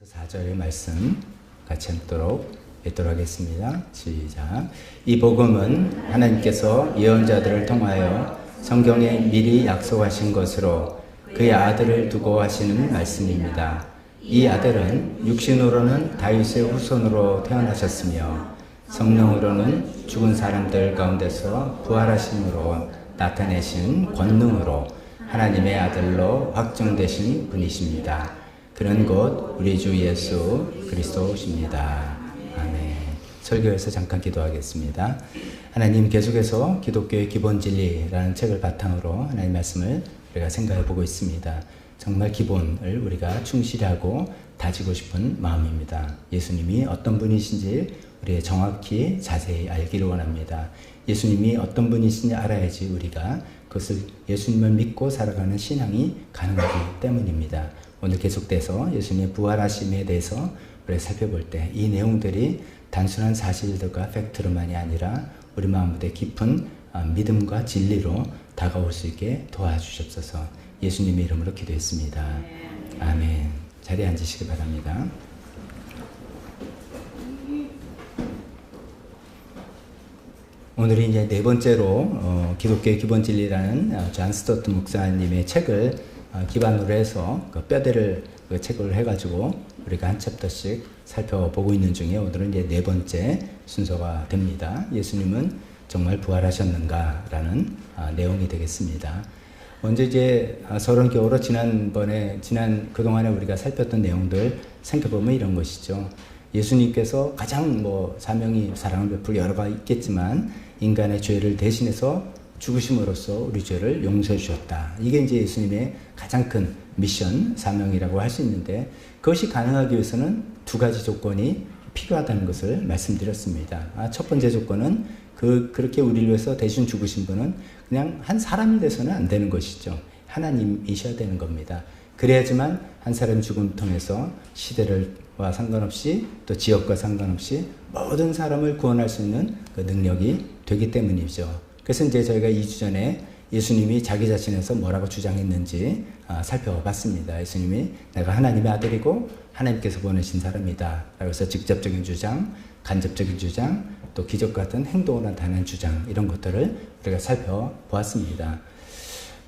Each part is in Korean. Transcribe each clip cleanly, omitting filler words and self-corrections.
4절의 말씀 같이 읽도록 하겠습니다. 시작. 이 복음은 하나님께서 예언자들을 통하여 성경에 미리 약속하신 것으로 그의 아들을 두고 하시는 말씀입니다. 이 아들은 육신으로는 다윗의 후손으로 태어나셨으며 성령으로는 죽은 사람들 가운데서 부활하심으로 나타내신 권능으로 하나님의 아들로 확정되신 분이십니다. 그는 곧 우리 주 예수 그리스도십니다. 아멘. 설교에서 잠깐 기도하겠습니다. 하나님, 계속해서 기독교의 기본 진리라는 책을 바탕으로 하나님 말씀을 우리가 생각해 보고 있습니다. 정말 기본을 우리가 충실하고 다지고 싶은 마음입니다. 예수님이 어떤 분이신지 우리가 정확히 자세히 알기를 원합니다. 예수님이 어떤 분이신지 알아야지 우리가 그것을 예수님을 믿고 살아가는 신앙이 가능하기 때문입니다. 오늘 계속돼서 예수님의 부활하심에 대해서 우리가 살펴볼 때 이 내용들이 단순한 사실들과 팩트로만이 아니라 우리 마음에 깊은 믿음과 진리로 다가올 수 있게 도와주시옵소서. 예수님의 이름으로 기도했습니다. 아멘. 자리에 앉으시기 바랍니다. 오늘은 이제 네 번째로 기독교의 기본 진리라는 존 스토트 목사님의 책을 기반으로 해서 그 뼈대를 그 책을 해가지고 우리가 한 챕터씩 살펴보고 있는 중에 오늘은 이제 네 번째 순서가 됩니다. 예수님은 정말 부활하셨는가라는 내용이 되겠습니다. 먼저 이제 서론격으로 그동안에 우리가 살폈던 내용들 생각해보면 이런 것이죠. 예수님께서 가장 사명이 사랑을 베풀 여러 가지 있겠지만 인간의 죄를 대신해서 죽으심으로써 우리 죄를 용서해 주셨다. 이게 이제 예수님의 가장 큰 미션, 사명이라고 할 수 있는데 그것이 가능하기 위해서는 두 가지 조건이 필요하다는 것을 말씀드렸습니다. 첫 번째 조건은 그렇게 우리를 위해서 대신 죽으신 분은 그냥 한 사람이 돼서는 안 되는 것이죠. 하나님이셔야 되는 겁니다. 그래야지만 한 사람의 죽음을 통해서 시대와 상관없이 또 지역과 상관없이 모든 사람을 구원할 수 있는 그 능력이 되기 때문이죠. 그래서 이제 저희가 2주 전에 예수님이 자기 자신에서 뭐라고 주장했는지 살펴봤습니다. 예수님이 내가 하나님의 아들이고 하나님께서 보내신 사람이다. 그래서 직접적인 주장, 간접적인 주장, 또 기적 같은 행동을 나타내는 주장, 이런 것들을 우리가 살펴보았습니다.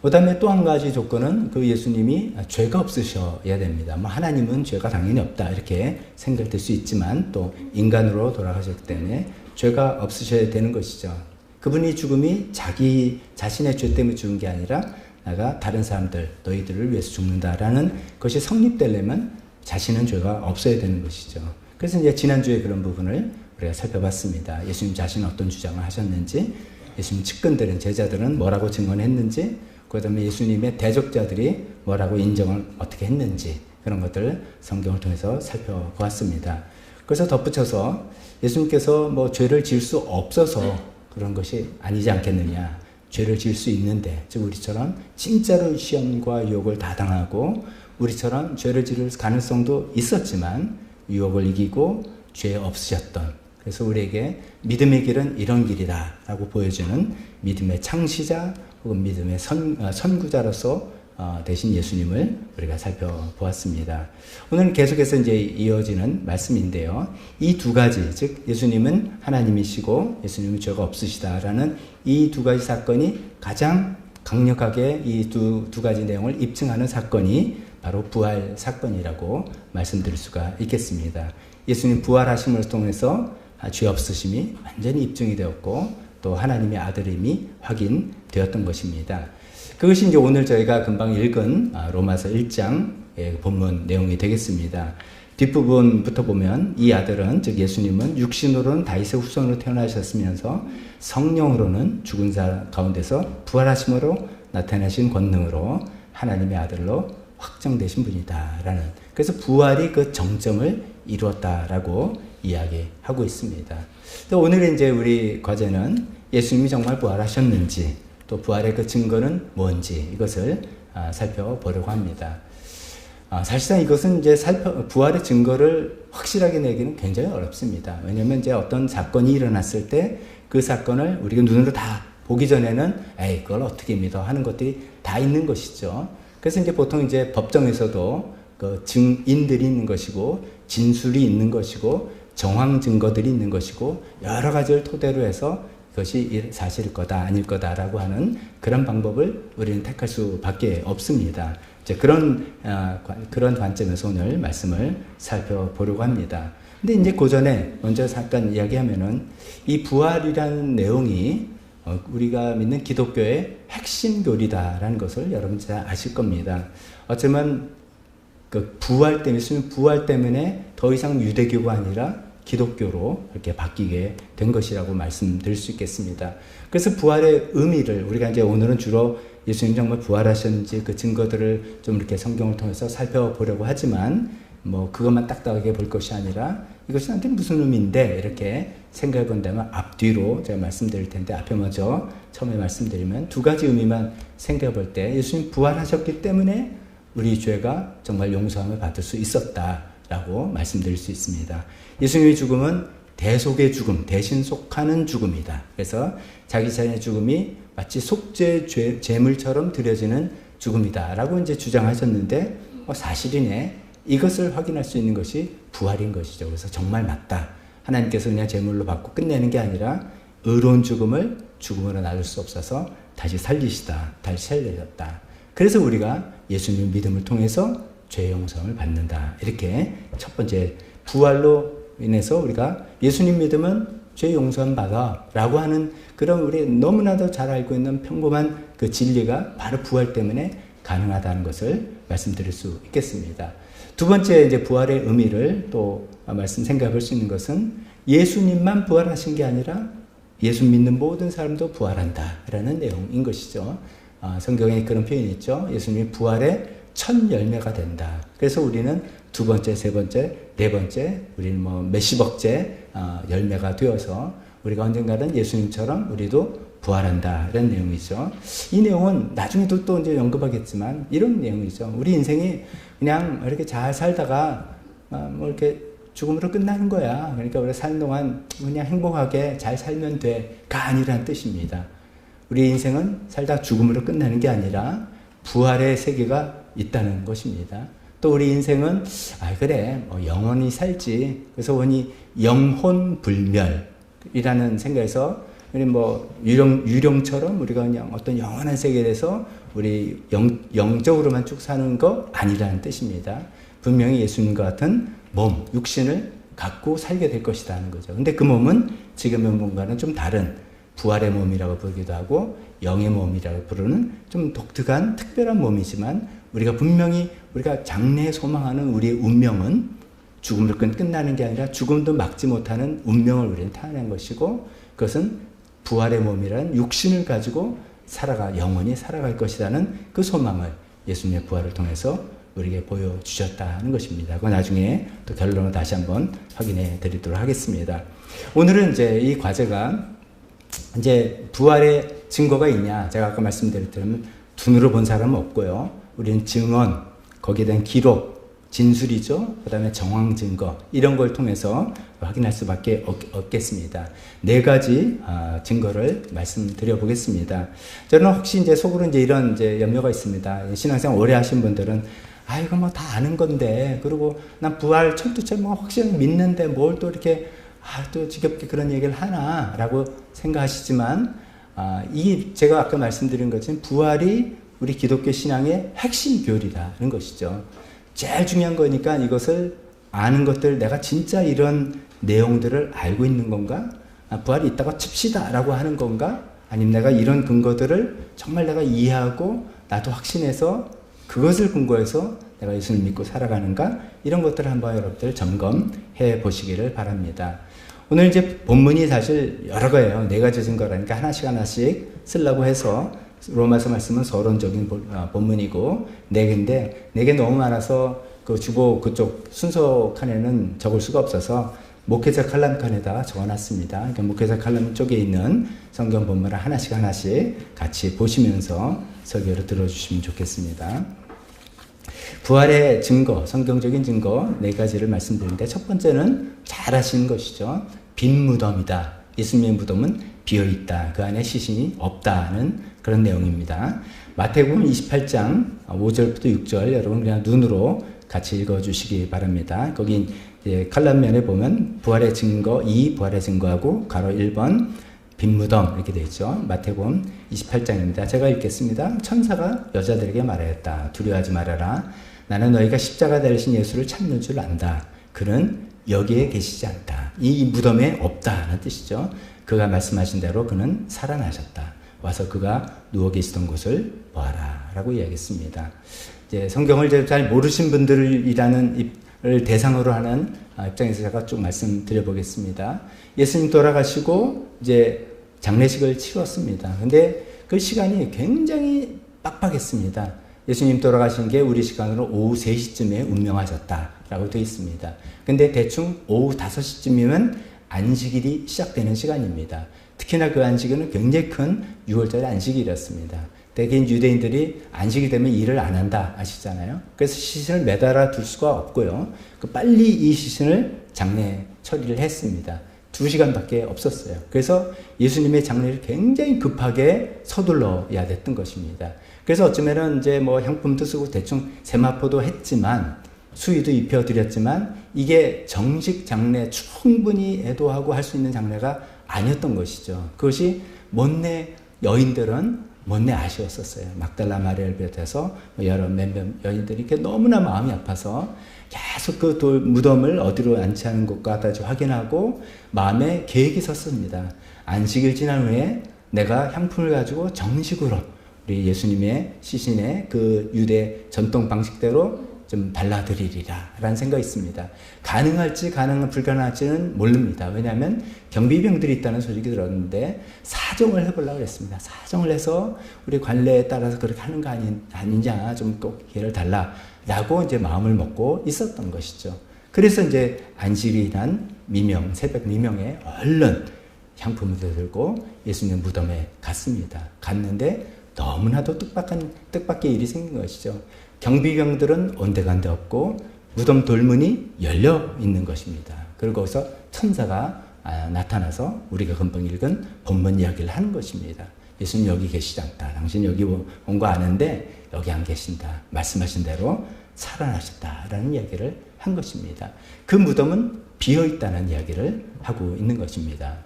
그 다음에 또 한 가지 조건은 그 예수님이 죄가 없으셔야 됩니다. 하나님은 죄가 당연히 없다 이렇게 생각될 수 있지만 또 인간으로 돌아가셨기 때문에 죄가 없으셔야 되는 것이죠. 그분이 죽음이 자기 자신의 죄 때문에 죽은 게 아니라 내가 다른 사람들, 너희들을 위해서 죽는다라는 것이 성립되려면 자신은 죄가 없어야 되는 것이죠. 그래서 이제 지난주에 그런 부분을 우리가 살펴봤습니다. 예수님 자신은 어떤 주장을 하셨는지, 예수님 측근들은, 제자들은 뭐라고 증언했는지, 그 다음에 예수님의 대적자들이 뭐라고 인정을 어떻게 했는지, 그런 것들을 성경을 통해서 살펴보았습니다. 그래서 덧붙여서 예수님께서 죄를 지을 수 없어서 그런 것이 아니지 않겠느냐. 죄를 지을 수 있는데, 즉 우리처럼 진짜로 시험과 유혹을 다 당하고 우리처럼 죄를 지을 가능성도 있었지만 유혹을 이기고 죄 없으셨던, 그래서 우리에게 믿음의 길은 이런 길이다 라고 보여주는 믿음의 창시자 혹은 믿음의 선구자로서 대신 예수님을 우리가 살펴보았습니다. 오늘은 계속해서 이제 이어지는 말씀인데요. 이 두 가지, 즉 예수님은 하나님이시고 예수님은 죄가 없으시다라는 이 두 가지 사건이 가장 강력하게 이 두 가지 내용을 입증하는 사건이 바로 부활 사건이라고 말씀드릴 수가 있겠습니다. 예수님 부활하심을 통해서 죄 없으심이 완전히 입증이 되었고 또 하나님의 아들임이 확인되었던 것입니다. 그것이 이제 오늘 저희가 금방 읽은 로마서 1장의 본문 내용이 되겠습니다. 뒷부분부터 보면 이 아들은, 즉 예수님은 육신으로는 다윗의 후손으로 태어나셨으면서 성령으로는 죽은 사람 가운데서 부활하심으로 나타나신 권능으로 하나님의 아들로 확정되신 분이다 라는, 그래서 부활이 그 정점을 이루었다라고 이야기하고 있습니다. 또 오늘의 이제 우리 과제는 예수님이 정말 부활하셨는지 또 부활의 그 증거는 뭔지 이것을 살펴보려고 합니다. 사실상 이것은 이제 부활의 증거를 확실하게 내기는 굉장히 어렵습니다. 왜냐하면 이제 어떤 사건이 일어났을 때 그 사건을 우리가 눈으로 다 보기 전에는 그걸 어떻게 믿어 하는 것들이 다 있는 것이죠. 그래서 이제 보통 이제 법정에서도 그 증인들이 있는 것이고 진술이 있는 것이고 정황 증거들이 있는 것이고 여러 가지를 토대로 해서 그것이 사실일 거다 아닐 거다라고 하는 그런 방법을 우리는 택할 수밖에 없습니다. 이제 그런 관점에서 오늘 말씀을 살펴보려고 합니다. 근데 이제 그 전에 먼저 잠깐 이야기하면은 이 부활이라는 내용이 우리가 믿는 기독교의 핵심 교리다라는 것을 여러분 잘 아실 겁니다. 어쩌면 그 부활 때문에 더 이상 유대교가 아니라 기독교로 이렇게 바뀌게 된 것이라고 말씀드릴 수 있겠습니다. 그래서 부활의 의미를 우리가 이제 오늘은 주로 예수님 정말 부활하셨는지 그 증거들을 좀 이렇게 성경을 통해서 살펴보려고 하지만 뭐 그것만 딱딱하게 볼 것이 아니라 이것이 나한테 무슨 의미인데 이렇게 생각해 본다면 앞뒤로 제가 말씀드릴 텐데 앞에 먼저 처음에 말씀드리면 두 가지 의미만 생각해 볼 때 예수님 부활하셨기 때문에 우리 죄가 정말 용서함을 받을 수 있었다라고 말씀드릴 수 있습니다. 예수님의 죽음은 대속의 죽음, 대신 속하는 죽음이다. 그래서 자기 자신의 죽음이 마치 속죄 제물처럼 드려지는 죽음이다라고 이제 주장하셨는데 사실이네. 이것을 확인할 수 있는 것이 부활인 것이죠. 그래서 정말 맞다. 하나님께서 그냥 제물로 받고 끝내는 게 아니라 의로운 죽음을 죽음으로 나눌 수 없어서 다시 살리시다. 다시 살리셨다. 그래서 우리가 예수님 믿음을 통해서 죄 용서를 받는다. 이렇게 첫 번째 부활로 인해서 우리가 예수님 믿으면 죄 용서함 받아 라고 하는 그런 우리 너무나도 잘 알고 있는 평범한 그 진리가 바로 부활 때문에 가능하다는 것을 말씀드릴 수 있겠습니다. 두 번째 이제 부활의 의미를 또 생각해 볼 수 있는 것은 예수님만 부활하신 게 아니라 예수 믿는 모든 사람도 부활한다 라는 내용인 것이죠. 성경에 그런 표현이 있죠. 예수님이 부활의 첫 열매가 된다. 그래서 우리는 두 번째, 세 번째, 네 번째, 우리는 뭐 몇십억째 열매가 되어서 우리가 언젠가는 예수님처럼 우리도 부활한다 이런 내용이죠. 이 내용은 나중에도 또 이제 언급하겠지만 이런 내용이죠. 우리 인생이 그냥 이렇게 잘 살다가 뭐 이렇게 죽음으로 끝나는 거야. 그러니까 우리가 사는 동안 그냥 행복하게 잘 살면 돼가 아니라는 뜻입니다. 우리 인생은 살다 죽음으로 끝나는 게 아니라 부활의 세계가 있다는 것입니다. 또 우리 인생은 그래 뭐 영원히 살지. 그래서 원이 영혼불멸이라는 생각에서 우리 뭐 유령처럼 우리가 그냥 어떤 영원한 세계에 대해서 우리 영적으로만 쭉 사는 거 아니라는 뜻입니다. 분명히 예수님과 같은 몸, 육신을 갖고 살게 될 것이다 하는 거죠. 근데 그 몸은 지금의 몸과는 좀 다른 부활의 몸이라고 부르기도 하고 영의 몸이라고 부르는 좀 독특한 특별한 몸이지만 우리가 분명히 우리가 장래에 소망하는 우리의 운명은 죽음으로 끝나는 게 아니라 죽음도 막지 못하는 운명을 우리는 타는 것이고 그것은 부활의 몸이라는 육신을 가지고 영원히 살아갈 것이라는 그 소망을 예수님의 부활을 통해서 우리에게 보여주셨다는 것입니다. 그 나중에 또 결론을 다시 한번 확인해 드리도록 하겠습니다. 오늘은 이제 이 과제가 이제 부활의 증거가 있냐. 제가 아까 말씀드렸다면 눈으로 본 사람은 없고요. 우리는 증언, 거기에 대한 기록, 진술이죠. 그 다음에 정황 증거 이런 걸 통해서 확인할 수밖에 없겠습니다. 네 가지 증거를 말씀드려 보겠습니다. 저는 혹시 이제 속으로 이런 이제 염려가 있습니다. 신앙생활 오래 하신 분들은 이거 뭐 다 아는 건데 그리고 난 부활 철두철 뭐 확실히 믿는데 뭘 또 이렇게 또 지겹게 그런 얘기를 하나라고 생각하시지만 제가 아까 말씀드린 것처럼 부활이 우리 기독교 신앙의 핵심 교리라는 것이죠. 제일 중요한 거니까 이것을 아는 것들 내가 진짜 이런 내용들을 알고 있는 건가? 부활이 있다고 칩시다 라고 하는 건가? 아니면 내가 이런 근거들을 정말 내가 이해하고 나도 확신해서 그것을 근거해서 내가 예수를 믿고 살아가는가? 이런 것들을 한번 여러분들 점검해 보시기를 바랍니다. 오늘 이제 본문이 사실 여러 거예요. 네 가지 증거라니까 하나씩 쓰려고 해서 로마서 말씀은 서론적인 본문이고 네 개인데 네 개 너무 많아서 그 주보 그쪽 순서 칸에는 적을 수가 없어서 목회자 칼럼 칸에다 적어놨습니다. 그러니까 목회자 칼럼 쪽에 있는 성경 본문을 하나씩 같이 보시면서 설교를 들어주시면 좋겠습니다. 부활의 증거, 성경적인 증거 네 가지를 말씀드리는데 첫 번째는 잘 아시는 것이죠. 빈 무덤이다. 예수님의 무덤은 비어있다. 그 안에 시신이 없다는 그런 내용입니다. 마태복음 28장 5절부터 6절 여러분 그냥 눈으로 같이 읽어주시기 바랍니다. 거기 이제 칼럼면에 보면 부활의 증거 2, 부활의 증거하고 괄호 1번 빈 무덤 이렇게 되어 있죠. 마태복음 28장입니다. 제가 읽겠습니다. 천사가 여자들에게 말하였다. 두려워하지 말아라. 나는 너희가 십자가 달리신 예수를 찾는 줄 안다. 그는 여기에 계시지 않다. 이 무덤에 없다는 뜻이죠. 그가 말씀하신 대로 그는 살아나셨다. 와서 그가 누워 계시던 곳을 보아라 라고 이야기했습니다. 이제 성경을 잘 모르신 분들이라는 을 대상으로 하는 입장에서 제가 쭉 말씀드려 보겠습니다. 예수님 돌아가시고 이제 장례식을 치렀습니다. 근데 그 시간이 굉장히 빡빡했습니다. 예수님 돌아가신 게 우리 시간으로 오후 3시쯤에 운명하셨다라고 되어 있습니다. 근데 대충 오후 5시쯤이면 안식일이 시작되는 시간입니다. 특히나 그 안식일은 굉장히 큰 6월절 안식일이었습니다. 대개인 유대인들이 안식이 되면 일을 안 한다 아시잖아요. 그래서 시신을 매달아 둘 수가 없고요. 빨리 이 시신을 장례 처리를 했습니다. 2시간밖에 없었어요. 그래서 예수님의 장례를 굉장히 급하게 서둘러야 됐던 것입니다. 그래서 어쩌면은 이제 뭐 향품도 쓰고 대충 세마포도 했지만 수의도 입혀드렸지만 이게 정식 장례 충분히 애도하고 할 수 있는 장례가 아니었던 것이죠. 그것이 못내 여인들은 못내 아쉬웠었어요. 막달라 마리아를 비롯해서 여러 몇몇 여인들이 이렇게 너무나 마음이 아파서 계속 그 무덤을 어디로 안치하는 것과 다시 확인하고 마음에 계획이 섰습니다. 안식일 지난 후에 내가 향품을 가지고 정식으로 우리 예수님의 시신에 그 유대 전통 방식대로 좀 발라드리리라 라는 생각이 있습니다. 가능할지 불가능할지는 모릅니다. 왜냐하면 경비병들이 있다는 소식이 들었는데 사정을 해보려고 했습니다. 사정을 해서 우리 관례에 따라서 그렇게 하는 거 아니냐 좀 꼭 기회를 달라 라고 이제 마음을 먹고 있었던 것이죠. 그래서 이제 안식일이란 새벽 미명에 얼른 향품을 들고 예수님 무덤에 갔습니다. 갔는데 너무나도 뜻밖의 일이 생긴 것이죠. 경비병들은 온데간데 없고 무덤 돌문이 열려 있는 것입니다. 그리고 거기서 천사가 나타나서 우리가 금방 읽은 본문 이야기를 하는 것입니다. 예수님 여기 계시지 않다. 당신 여기 온 거 아는데 여기 안 계신다. 말씀하신 대로 살아나셨다라는 이야기를 한 것입니다. 그 무덤은 비어있다는 이야기를 하고 있는 것입니다.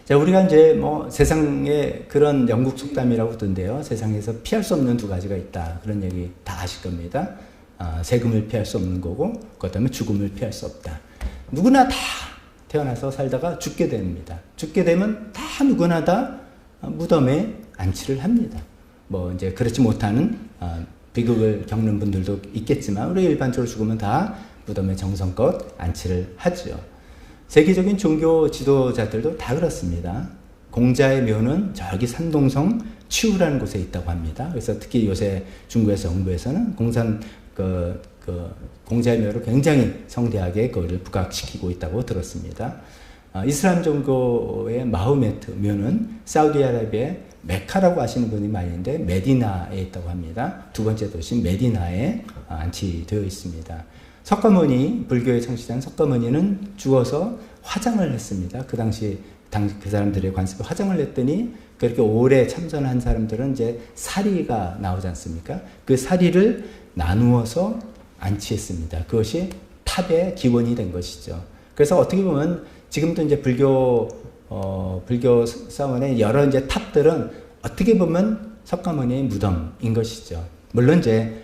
자, 우리가 이제 뭐 세상에 그런 영국 속담이라고 하던데요. 세상에서 피할 수 없는 2가지가 있다. 그런 얘기 다 아실 겁니다. 세금을 피할 수 없는 거고, 그다음에 죽음을 피할 수 없다. 누구나 다 태어나서 살다가 죽게 됩니다. 죽게 되면 다 누구나 다 무덤에 안치를 합니다. 뭐 이제 그렇지 못하는 비극을 겪는 분들도 있겠지만 우리 일반적으로 죽으면 다 무덤에 정성껏 안치를 하죠. 세계적인 종교 지도자들도 다 그렇습니다. 공자의 묘는 저기 산동성 치우라는 곳에 있다고 합니다. 그래서 특히 요새 중국에서 정부에서는 공자의 묘를 굉장히 성대하게 그걸 부각시키고 있다고 들었습니다. 이슬람 종교의 마호메트 묘는 사우디아라비아의 메카라고 아시는 분이 많이 있는데 메디나에 있다고 합니다. 2번째 도시 메디나에 안치되어 있습니다. 석가모니, 불교에 창시된 석가모니는 죽어서 화장을 했습니다. 그 당시 그 사람들의 관습에 화장을 했더니 그렇게 오래 참선한 사람들은 이제 사리가 나오지 않습니까? 그 사리를 나누어서 안치했습니다. 그것이 탑의 기원이 된 것이죠. 그래서 어떻게 보면 지금도 이제 불교 사원의 여러 이제 탑들은 어떻게 보면 석가모니의 무덤인 것이죠. 물론 이제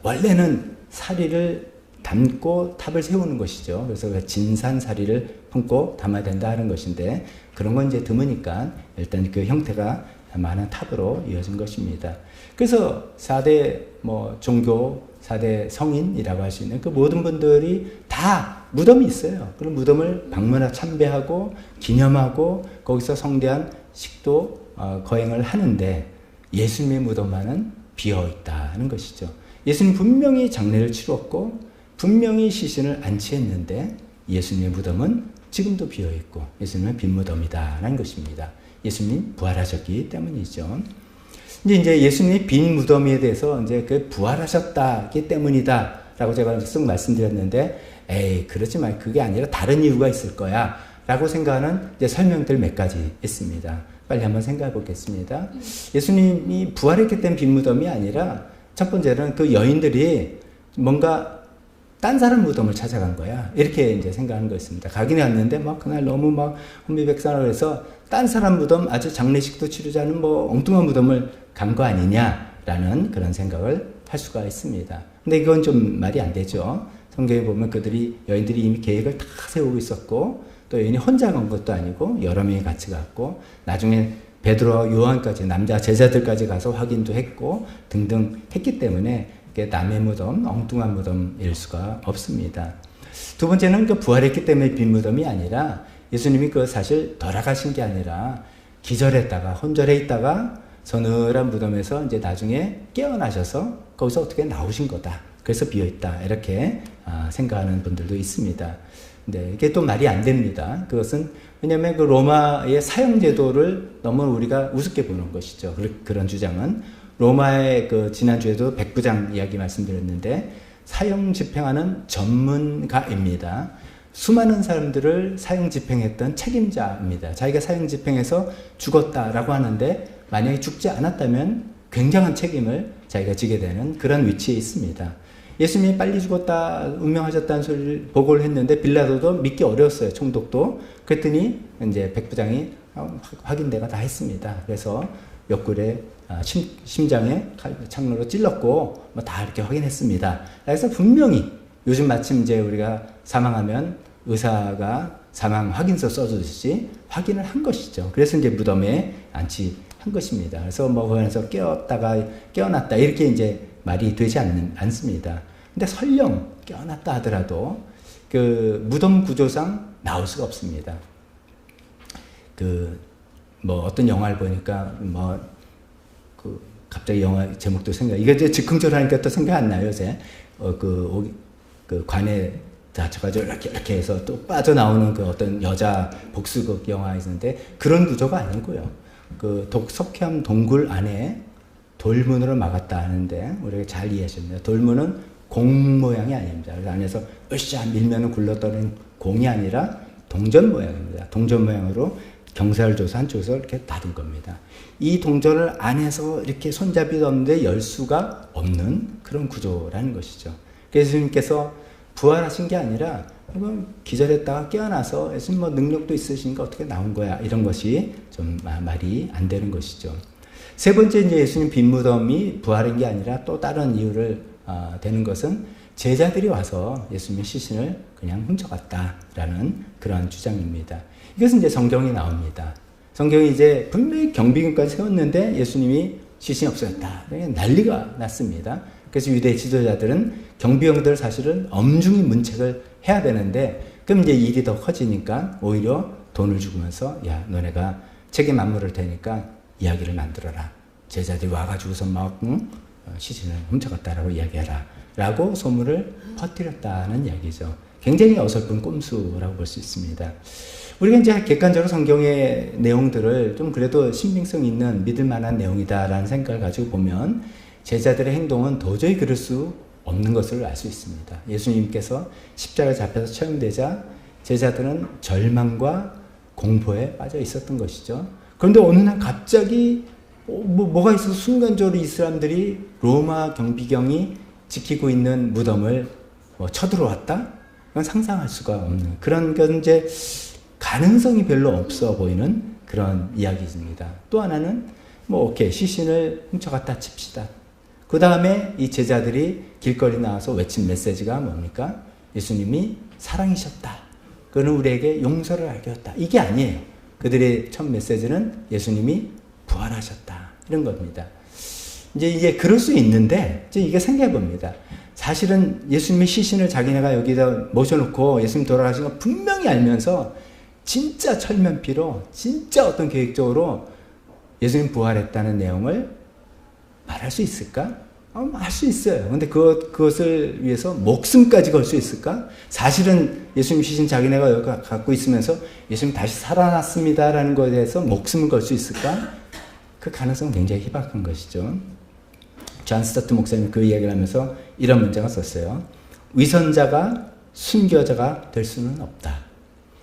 원래는 사리를 담고 탑을 세우는 것이죠. 그래서 진산사리를 품고 담아야 된다 하는 것인데 그런 건 이제 드무니까 일단 그 형태가 많은 탑으로 이어진 것입니다. 그래서 4대 종교, 4대 성인이라고 할 수 있는 그 모든 분들이 다 무덤이 있어요. 그런 무덤을 방문하고 참배하고 기념하고 거기서 성대한 식도 거행을 하는데 예수님의 무덤만은 비어 있다는 것이죠. 예수님 분명히 장례를 치렀고 분명히 시신을 안치했는데 예수님의 무덤은 지금도 비어있고 예수님은 빈 무덤이다라는 것입니다. 예수님 부활하셨기 때문이죠. 이제 예수님이 빈 무덤에 대해서 이제 그 부활하셨다기 때문이다라고 제가 쓱 말씀드렸는데 그렇지 말 그게 아니라 다른 이유가 있을 거야 라고 생각하는 이제 설명들 몇 가지 있습니다. 빨리 한번 생각해 보겠습니다. 예수님이 부활했기 때문에 빈 무덤이 아니라 첫 번째는 그 여인들이 뭔가 딴 사람 무덤을 찾아간 거야. 이렇게 이제 생각하는 거 있습니다. 가긴 갔는데 막 그날 너무 막 혼비백산을 해서 딴 사람 무덤, 아주 장례식도 치르지 않은 뭐 엉뚱한 무덤을 간 거 아니냐라는 그런 생각을 할 수가 있습니다. 근데 이건 좀 말이 안 되죠. 성경에 보면 여인들이 이미 계획을 다 세우고 있었고, 또 여인이 혼자 간 것도 아니고 여러 명이 같이 갔고, 나중에 베드로와 요한까지, 남자 제자들까지 가서 확인도 했고 등등 했기 때문에 남의 무덤, 엉뚱한 무덤일 수가 없습니다. 두 번째는 부활했기 때문에 빈 무덤이 아니라, 예수님이 사실 돌아가신 게 아니라 기절했다가 혼절해 있다가 서늘한 무덤에서 이제 나중에 깨어나셔서 거기서 어떻게 나오신 거다. 그래서 비어 있다. 이렇게 생각하는 분들도 있습니다. 근데 이게 또 말이 안 됩니다. 그것은 왜냐하면 로마의 사형 제도를 너무 우리가 우습게 보는 것이죠. 그런 주장은. 로마의 지난주에도 백부장 이야기 말씀드렸는데, 사형 집행하는 전문가입니다. 수많은 사람들을 사형 집행했던 책임자입니다. 자기가 사형 집행해서 죽었다라고 하는데, 만약에 죽지 않았다면 굉장한 책임을 자기가 지게 되는 그런 위치에 있습니다. 예수님이 빨리 죽었다, 운명하셨다는 소리를 보고를 했는데 빌라도도 믿기 어려웠어요. 총독도. 그랬더니 이제 백부장이 확인대가 다 했습니다. 그래서 옆구리에 심장에 창로로 찔렀고 뭐 다 이렇게 확인했습니다. 그래서 분명히 요즘 마침 이제 우리가 사망하면 의사가 사망 확인서 써주듯이 확인을 한 것이죠. 그래서 이제 무덤에 안치한 것입니다. 그래서 뭐 거기서 깨었다가 깨어났다 이렇게 이제 말이 되지 않습니다. 근데 설령 깨어났다 하더라도 무덤 구조상 나올 수가 없습니다. 뭐 어떤 영화를 보니까 갑자기 영화 제목도 이게 이제 즉흥적으로 하니까 또 생각 안 나요, 요새. 관에 다쳐가지고 이렇게 해서 또 빠져나오는 어떤 여자 복수극 영화 있는데, 그런 구조가 아니고요. 석회암 동굴 안에 돌문으로 막았다 하는데, 우리가 잘 이해하셨네요. 돌문은 공 모양이 아닙니다. 그래서 안에서 으쌰 밀면은 굴러떠는 공이 아니라 동전 모양입니다. 동전 모양으로 경사를 줘서 한쪽에서 이렇게 닫은 겁니다. 이 동전을 안에서 이렇게 손잡이도 없는데 열 수가 없는 그런 구조라는 것이죠. 그래서 예수님께서 부활하신 게 아니라 기절했다가 깨어나서 예수님 뭐 능력도 있으시니까 어떻게 나온 거야, 이런 것이 좀 말이 안 되는 것이죠. 세 번째, 이제 예수님 빈 무덤이 부활인 게 아니라 또 다른 이유를 되는 것은 제자들이 와서 예수님의 시신을 그냥 훔쳐갔다라는 그러한 주장입니다. 이것은 이제 성경에 나옵니다. 성경이 이제 분명히 경비견까지 세웠는데 예수님이 시신이 없어졌다. 난리가 났습니다. 그래서 유대 지도자들은 경비병들 사실은 엄중히 문책을 해야 되는데, 그럼 이제 일이 더 커지니까 오히려 돈을 주면서, 야, 너네가 책임 안 물을 테니까 이야기를 만들어라. 제자들이 와가지고서 막 시신을 훔쳐갔다라고 이야기해라. 라고 소문을 퍼뜨렸다는 이야기죠. 굉장히 어설픈 꼼수라고 볼 수 있습니다. 우리가 이제 객관적으로 성경의 내용들을 좀 그래도 신빙성 있는 믿을 만한 내용이다라는 생각을 가지고 보면 제자들의 행동은 도저히 그럴 수 없는 것을 알 수 있습니다. 예수님께서 십자가에 잡혀서 처형되자 제자들은 절망과 공포에 빠져 있었던 것이죠. 그런데 어느 날 갑자기 뭐가 있어서 순간적으로 이 사람들이 로마 경비경이 지키고 있는 무덤을 쳐들어왔다? 그건 상상할 수가 없는 그런 건 이제 가능성이 별로 없어 보이는 그런 이야기입니다. 또 하나는 오케이, 시신을 훔쳐갔다 칩시다. 그 다음에 이 제자들이 길거리 나와서 외친 메시지가 뭡니까? 예수님이 사랑이셨다. 그는 우리에게 용서를 알게 했다. 이게 아니에요. 그들의 첫 메시지는 예수님이 부활하셨다. 이런 겁니다. 이제 그럴 수 있는데, 이제 이게 생각해 봅니다. 사실은 예수님의 시신을 자기네가 여기다 모셔놓고 예수님 돌아가신 거 분명히 알면서 진짜 철면피로, 진짜 어떤 계획적으로 예수님 부활했다는 내용을 말할 수 있을까? 할 수 있어요. 근데 그것을 위해서 목숨까지 걸 수 있을까? 사실은 예수님 시신 자기네가 여기 갖고 있으면서 예수님 다시 살아났습니다라는 것에 대해서 목숨을 걸 수 있을까? 그 가능성은 굉장히 희박한 것이죠. 존 스토트 목사님이 그 이야기를 하면서 이런 문장을 썼어요. 위선자가 순교자가 될 수는 없다.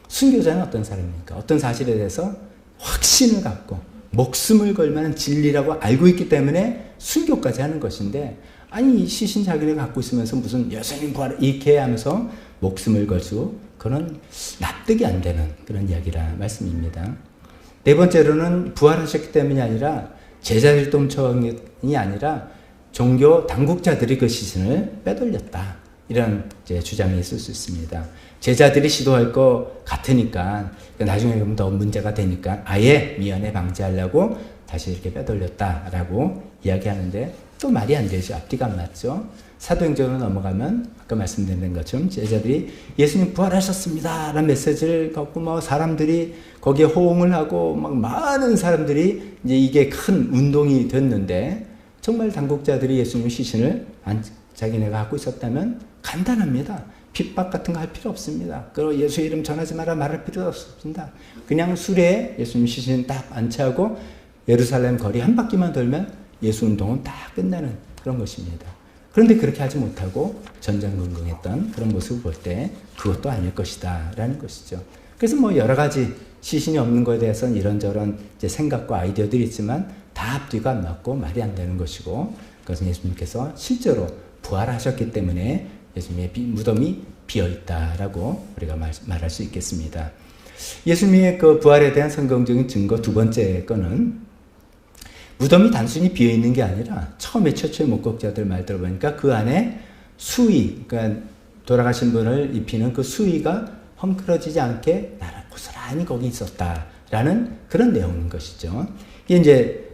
순교자는 어떤 사람입니까? 어떤 사실에 대해서 확신을 갖고 목숨을 걸 만한 진리라고 알고 있기 때문에 순교까지 하는 것인데, 아니 시신 자기를 갖고 있으면서 무슨 예수님 부활 이렇게 하면서 목숨을 걸고 그런 납득이 안 되는 그런 이야기라 말씀입니다. 네 번째로는 부활하셨기 때문이 아니라 제자들 동청이 아니라 종교 당국자들이 그 시신을 빼돌렸다. 이런 이제 주장이 있을 수 있습니다. 제자들이 시도할 것 같으니까 나중에 그러면 더 문제가 되니까 아예 미연에 방지하려고 다시 이렇게 빼돌렸다라고 이야기하는데 또 말이 안 되죠. 앞뒤가 안 맞죠. 사도행전으로 넘어가면 아까 말씀드린 것처럼 제자들이 예수님 부활하셨습니다 라는 메시지를 갖고 뭐 사람들이 거기에 호응을 하고 막 많은 사람들이 이제 이게 큰 운동이 됐는데 정말 당국자들이 예수님 시신을 자기네가 갖고 있었다면 간단합니다. 핍박 같은 거 할 필요 없습니다. 그리고 예수 이름 전하지 마라 말할 필요 없습니다. 그냥 수레에 예수님 시신 딱 안치하고 예루살렘 거리 한 바퀴만 돌면 예수 운동은 다 끝나는 그런 것입니다. 그런데 그렇게 하지 못하고 전전긍긍했던 그런 모습을 볼 때 그것도 아닐 것이다 라는 것이죠. 그래서 뭐 여러 가지 시신이 없는 것에 대해서는 이런저런 이제 생각과 아이디어들이 있지만 다 앞뒤가 안 맞고 말이 안 되는 것이고 그것은 예수님께서 실제로 부활하셨기 때문에 예수님의 무덤이 비어있다라고 우리가 말할 수 있겠습니다. 예수님의 그 부활에 대한 성경적인 증거 두 번째 거는 무덤이 단순히 비어있는 게 아니라 처음에 최초의 목격자들 말 들어보니까 그 안에 수의, 그러니까 돌아가신 분을 입히는 그 수의가 헝클어지지 않게 고스란히 거기 있었다라는 그런 내용인 것이죠. 이게 이제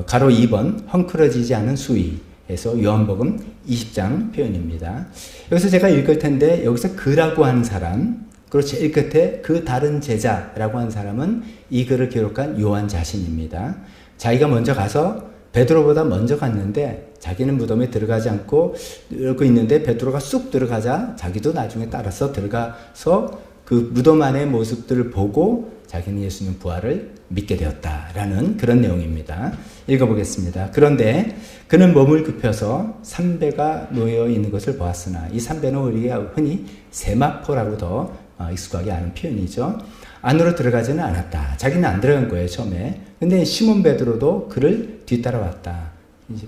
가로 2번 헝클어지지 않은 수의에서 요한복음 20장 표현입니다. 여기서 제가 읽을 텐데 여기서 그라고 하는 사람 그리고 제일 끝에 그 다른 제자라고 하는 사람은 이 글을 기록한 요한 자신입니다. 자기가 먼저 가서 베드로보다 먼저 갔는데 자기는 무덤에 들어가지 않고 이러고 있는데 베드로가 쑥 들어가자 자기도 나중에 따라서 들어가서 그 무덤 안의 모습들을 보고 자기는 예수님 부활을 믿게 되었다라는 그런 내용입니다. 읽어보겠습니다. 그런데 그는 몸을 굽혀서 삼배가 놓여 있는 것을 보았으나 이 삼배는 우리가 흔히 세마포라고 더 익숙하게 아는 표현이죠. 안으로 들어가지는 않았다. 자기는 안 들어간 거예요, 처음에. 근데 시몬 베드로도 그를 뒤따라왔다.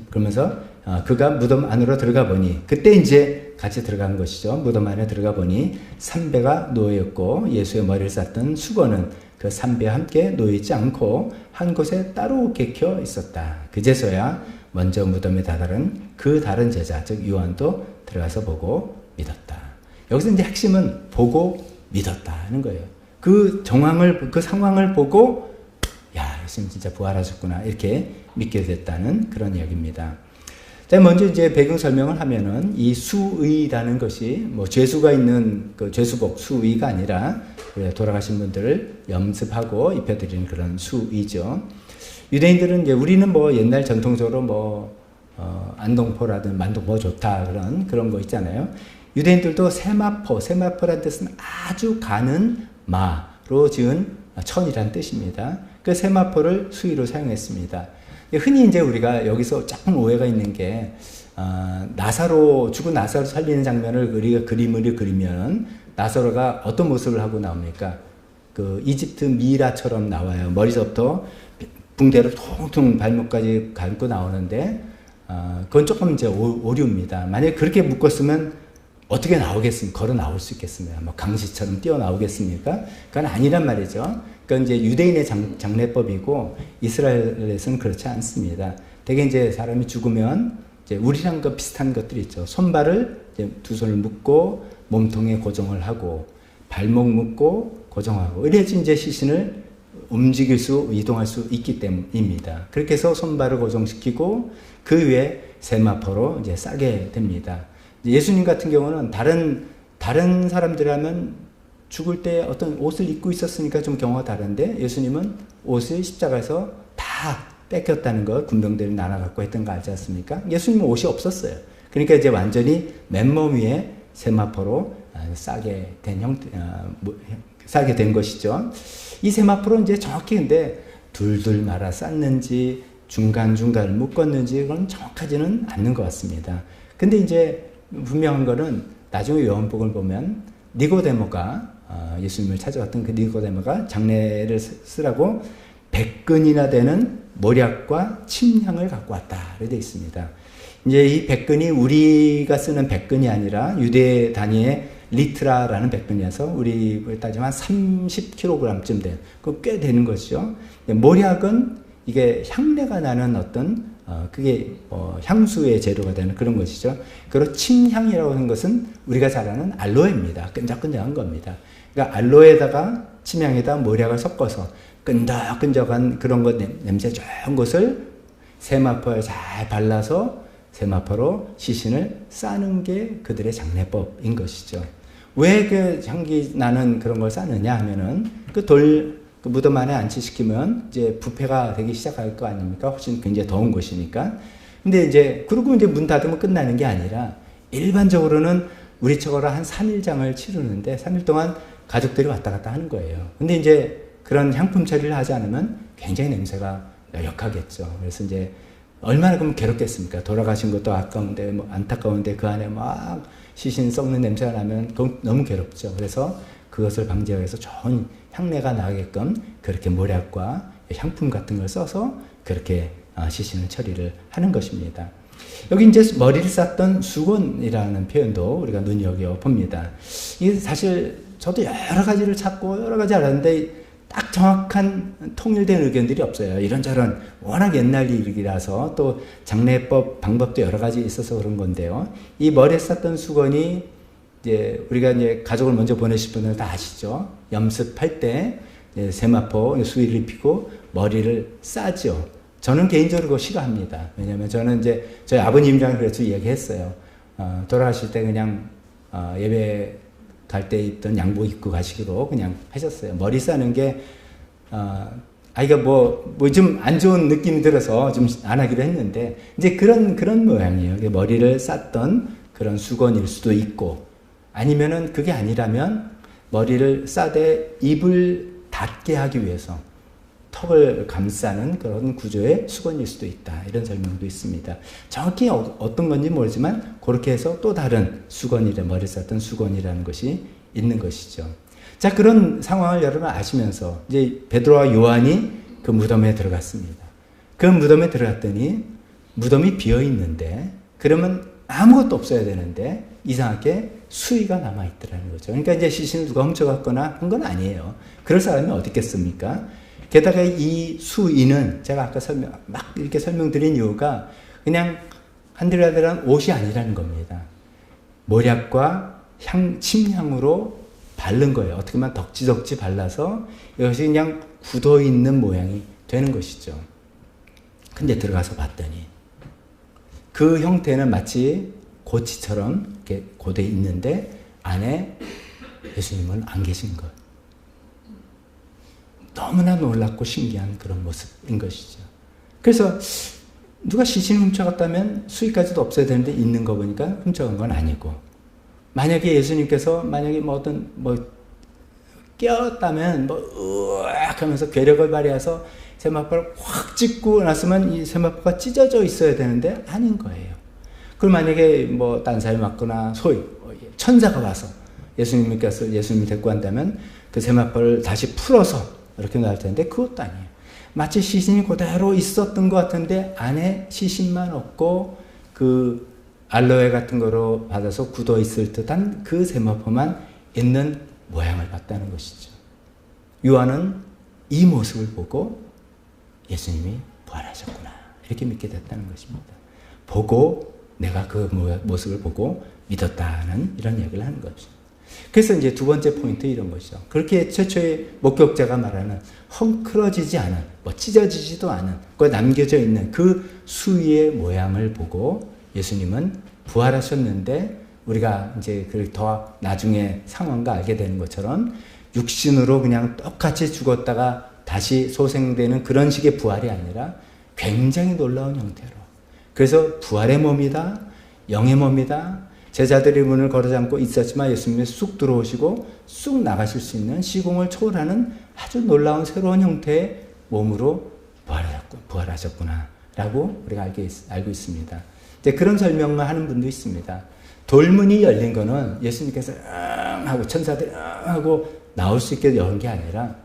그러면서 그가 무덤 안으로 들어가 보니 그때 이제 같이 들어간 것이죠. 무덤 안에 들어가 보니 삼배가 놓여있고 예수의 머리를 쌌던 수건은 그 삼배와 함께 놓여있지 않고 한 곳에 따로 개켜 있었다. 그제서야 먼저 무덤에 다다른 그 다른 제자, 즉 요한도 들어가서 보고 믿었다. 여기서 이제 핵심은 보고 믿었다 하는 거예요. 그 정황을, 그 상황을 보고 야, 예수님 진짜 부활하셨구나 이렇게 믿게 됐다는 그런 이야기입니다. 자, 먼저 이제 배경 설명을 하면은 이 수의라는 것이 뭐 죄수가 있는 그 죄수복 수의가 아니라 돌아가신 분들을 염습하고 입혀드리는 그런 수의죠. 유대인들은 이제 우리는 뭐 옛날 전통적으로 뭐 안동포라든 만동포 좋다 그런 거 있잖아요. 유대인들도 세마포라는 뜻은 아주 가는 마로 지은 천이란 뜻입니다. 그 세마포를 수의로 사용했습니다. 흔히 이제 우리가 여기서 조금 오해가 있는 게 죽은 나사로 살리는 장면을 우리가 그림을 그리면 나사로가 어떤 모습을 하고 나옵니까? 그 이집트 미라처럼 나와요. 머리서부터 붕대로 통통 발목까지 감고 나오는데 그건 조금 이제 오류입니다. 만약에 그렇게 묶었으면 어떻게 나오겠습니까? 걸어 나올 수 있겠습니까? 뭐 강시처럼 뛰어 나오겠습니까? 그건 아니란 말이죠. 그건 이제 유대인의 장례법이고 이스라엘에서는 그렇지 않습니다. 대개 이제 사람이 죽으면 이제 우리랑 그 비슷한 것들이 있죠. 손발을 이제 두 손을 묶고 몸통에 고정을 하고 발목 묶고 고정하고 이래야지 이제 시신을 이동할 수 있기 때문입니다. 그렇게 해서 손발을 고정시키고 그 위에 세마포로 이제 싸게 됩니다. 예수님 같은 경우는 다른 사람들하면 죽을 때 어떤 옷을 입고 있었으니까 좀 경우가 다른데 예수님은 옷을 십자가에서 다 뺏겼다는 걸 군병들이 나눠 갖고 했던 거 알지 않습니까? 예수님은 옷이 없었어요. 그러니까 이제 완전히 맨몸 위에 세마포로 싸게 된 것이죠. 이 세마포로 이제 정확히 근데 둘둘 말아 쌌는지 중간중간을 묶었는지 그건 정확하지는 않는 것 같습니다. 근데 이제 분명한 거는 나중에 요한복음을 보면 니고데모가 예수님을 찾아왔던 그 니고데모가 장례를 쓰라고 100근이나 되는 모략과 침향을 갖고 왔다. 이렇게 되어 있습니다. 이제 이 백근이 우리가 쓰는 백근이 아니라 유대 단위의 리트라라는 백근이어서 우리 따지면 30kg쯤 돼요. 그 꽤 되는 것이죠. 모략은 이게 향내가 나는 어떤 그게 향수의 재료가 되는 그런 것이죠. 그리고 침향이라고 하는 것은 우리가 잘 아는 알로에입니다. 끈적끈적한 겁니다. 그러니까 알로에다가 침향에다 모략을 섞어서 끈적끈적한 그런 것 냄새 좋은 것을 세마포에 잘 발라서 세마포로 시신을 싸는 게 그들의 장례법인 것이죠. 왜 그 향기 나는 그런 걸 싸느냐 하면은 그 무덤 안에 안치시키면 이제 부패가 되기 시작할 거 아닙니까? 훨씬 굉장히 더운 곳이니까. 근데 이제, 그리고 이제 문 닫으면 끝나는 게 아니라 일반적으로는 우리처럼 한 3일장을 치르는데 3일 동안 가족들이 왔다 갔다 하는 거예요. 근데 이제 그런 향품 처리를 하지 않으면 굉장히 냄새가 역하겠죠. 그래서 이제 얼마나 그러면 괴롭겠습니까? 돌아가신 것도 아까운데, 뭐 안타까운데 그 안에 막 시신 썩는 냄새가 나면 그건 너무 괴롭죠. 그래서 그것을 방지하기 위해서 좋은 향내가 나게끔 그렇게 모략과 향품 같은 걸 써서 그렇게 시신을 처리를 하는 것입니다. 여기 이제 머리를 쌌던 수건이라는 표현도 우리가 눈여겨 봅니다. 이게 사실 저도 여러 가지를 찾고 여러 가지 알았는데 딱 정확한 통일된 의견들이 없어요. 이런저런 워낙 옛날 일이라서 또 장례법 방법도 여러 가지 있어서 그런 건데요. 이 머리에 쌌던 수건이 이제 우리가 이제 가족을 먼저 보내실 분들 다 아시죠? 염습할 때 세마포 수의를 입히고 머리를 싸죠. 저는 개인적으로 그거 싫어합니다. 왜냐하면 저는 이제 저희 아버님이랑 그래서 이야기했어요. 돌아가실 때 그냥 예배 갈 때 입던 양복 입고 가시기로 그냥 하셨어요. 머리 싸는 게 아이가 뭐 좀 안 좋은 느낌이 들어서 좀 안 하기로 했는데 이제 그런 모양이에요. 머리를 쌌던 그런 수건일 수도 있고 아니면은 그게 아니라면 머리를 싸되 입을 닫게 하기 위해서 턱을 감싸는 그런 구조의 수건일 수도 있다. 이런 설명도 있습니다. 정확히 어떤 건지 모르지만 그렇게 해서 또 다른 머리 쌌던 수건이라는 것이 있는 것이죠. 자, 그런 상황을 여러분 아시면서 이제 베드로와 요한이 그 무덤에 들어갔습니다. 그 무덤에 들어갔더니 무덤이 비어 있는데 그러면 아무것도 없어야 되는데 이상하게 수의가 남아있더라는 거죠. 그러니까 이제 시신을 누가 훔쳐갔거나 한 건 아니에요. 그럴 사람이 어디 있겠습니까? 게다가 이 수의는 제가 아까 막 이렇게 설명드린 이유가 그냥 한들한들한 옷이 아니라는 겁니다. 모략과 침향으로 바른 거예요. 어떻게 보면 덕지덕지 발라서 이것이 그냥 굳어 있는 모양이 되는 것이죠. 근데 들어가서 봤더니 그 형태는 마치 고치처럼 이렇게 고대 있는데 안에 예수님은 안 계신 것. 너무나 놀랍고 신기한 그런 모습인 것이죠. 그래서 누가 시신을 훔쳐갔다면 수위까지도 없어야 되는데 있는 거 보니까 훔쳐간 건 아니고 만약에 예수님께서 깨었다면 으악 하면서 괴력을 발휘해서 세마포를 확 찢고 났으면 이 세마포가 찢어져 있어야 되는데 아닌 거예요. 그럼 만약에 딴 사람이 맞거나 소위 천사가 와서 예수님을 데리고 간다면 그 세마포를 다시 풀어서 이렇게 나올 텐데 그것도 아니에요. 마치 시신이 그대로 있었던 것 같은데 안에 시신만 없고 그 알로에 같은 거로 받아서 굳어 있을 듯한 그 세마포만 있는 모양을 봤다는 것이죠. 요한은 이 모습을 보고 예수님이 부활하셨구나 이렇게 믿게 됐다는 것입니다. 보고 내가 그 모습을 보고 믿었다는 이런 얘기를 하는 거죠. 그래서 이제 두 번째 포인트 이런 것이죠. 그렇게 최초의 목격자가 말하는 헝클어지지 않은, 찢어지지도 않은, 남겨져 있는 그 수위의 모양을 보고 예수님은 부활하셨는데 우리가 이제 더 나중에 상황과 알게 되는 것처럼 육신으로 그냥 똑같이 죽었다가 다시 소생되는 그런 식의 부활이 아니라 굉장히 놀라운 형태로. 그래서 부활의 몸이다, 영의 몸이다. 제자들이 문을 걸어잠고 있었지만 예수님이 쑥 들어오시고 쑥 나가실 수 있는 시공을 초월하는 아주 놀라운 새로운 형태의 몸으로 부활하셨구나 라고 우리가 알고 있습니다. 이제 그런 설명을 하는 분도 있습니다. 돌문이 열린 거는 예수님께서 하고 천사들이 하고 나올 수 있게 여는 게 아니라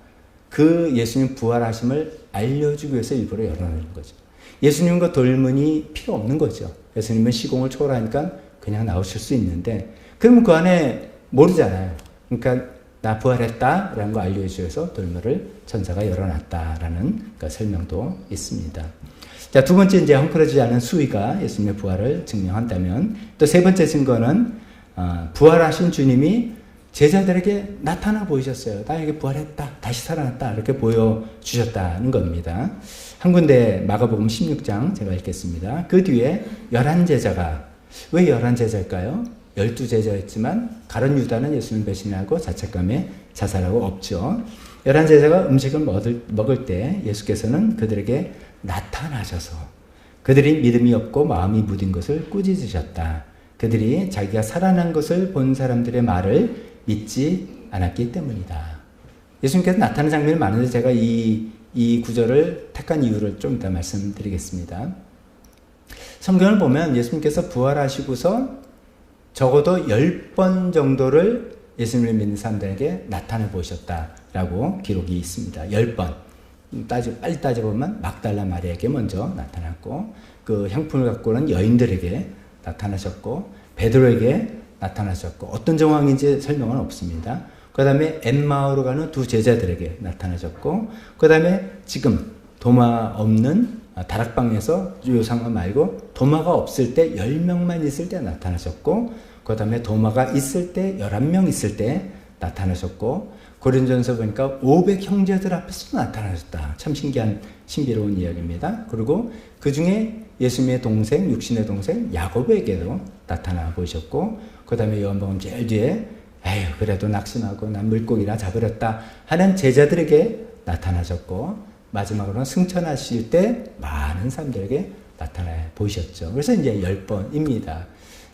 그 예수님 부활하심을 알려주기 위해서 일부러 열어놓는 거죠. 예수님과 돌문이 필요 없는 거죠. 예수님은 시공을 초월하니까 그냥 나오실 수 있는데, 그러면 그 안에 모르잖아요. 그러니까 나 부활했다라는 거 알려주셔서 돌문을 천사가 열어놨다라는 그 설명도 있습니다. 자, 두 번째 이제 헝클어지지 않은 수위가 예수님의 부활을 증명한다면, 또 세 번째 증거는 부활하신 주님이 제자들에게 나타나 보이셨어요. 나에게 부활했다, 다시 살아났다, 이렇게 보여주셨다는 겁니다. 한 군데 마가복음 16장 제가 읽겠습니다. 그 뒤에 11제자가, 왜 11제자일까요? 12제자였지만 가룟 유다는 예수님 배신하고 자책감에 자살하고 없죠. 11제자가 음식을 먹을 때 예수께서는 그들에게 나타나셔서 그들이 믿음이 없고 마음이 무딘 것을 꾸짖으셨다. 그들이 자기가 살아난 것을 본 사람들의 말을 믿지 않았기 때문이다. 예수님께서 나타나는 장면이 많은데 제가 이 구절을 택한 이유를 좀 이따 말씀드리겠습니다. 성경을 보면 예수님께서 부활하시고서 적어도 10번 정도를 예수님을 믿는 사람들에게 나타나 보셨다라고 기록이 있습니다. 10번. 빨리 따져보면 막달라 마리아에게 먼저 나타났고, 그 향품을 갖고 오는 여인들에게 나타나셨고, 베드로에게 나타나셨고, 어떤 정황인지 설명은 없습니다. 그 다음에 엠마오로 가는 두 제자들에게 나타나셨고, 그 다음에 지금 도마 없는 다락방에서 요 상황 말고 도마가 없을 때 10명만 있을 때 나타나셨고, 그 다음에 도마가 있을 때 11명 있을 때 나타나셨고, 고린도전서 보니까 500 형제들 앞에서 나타나셨다. 참 신비로운 이야기입니다. 그리고 그 중에 예수님의 동생, 육신의 동생 야고보에게도 나타나 보이셨고, 그 다음에 요한복음 제일 뒤에 에휴 그래도 낙심하고 난 물고기나 잡으렸다 하는 제자들에게 나타나셨고, 마지막으로는 승천하실 때 많은 사람들에게 나타나 보이셨죠. 그래서 이제 10번입니다.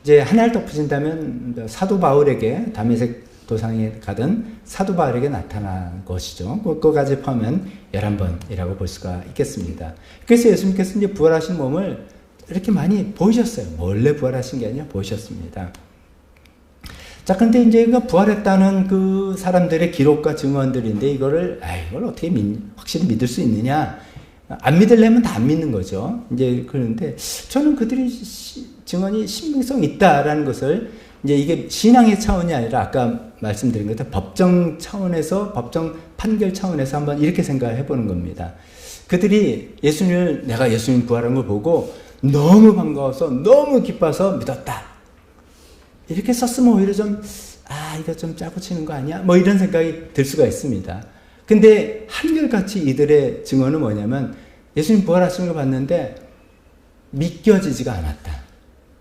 이제 하나를 덧붙인다면 사도 바울에게 다메섹 도상에 가던 사도 바울에게 나타난 것이죠. 그거까지 포함하면 11번이라고 볼 수가 있겠습니다. 그래서 예수님께서 이제 부활하신 몸을 이렇게 많이 보이셨어요. 몰래 부활하신 게 아니라 보이셨습니다. 자, 근데 이제 부활했다는 그 사람들의 기록과 증언들인데 이걸 어떻게 확실히 믿을 수 있느냐? 안 믿으려면 다 안 믿는 거죠. 이제 그런데 저는 그들이 증언이 신빙성 있다라는 것을, 이제 이게 신앙의 차원이 아니라 아까 말씀드린 것처럼 법정 차원에서, 법정 판결 차원에서 한번 이렇게 생각을 해보는 겁니다. 그들이 내가 예수님 부활한 걸 보고 너무 반가워서, 너무 기뻐서 믿었다. 이렇게 썼으면 오히려 이거 좀 짜고 치는 거 아니야? 뭐 이런 생각이 들 수가 있습니다. 근데 한결같이 이들의 증언은 뭐냐면 예수님 부활하시는 걸 봤는데 믿겨지지가 않았다.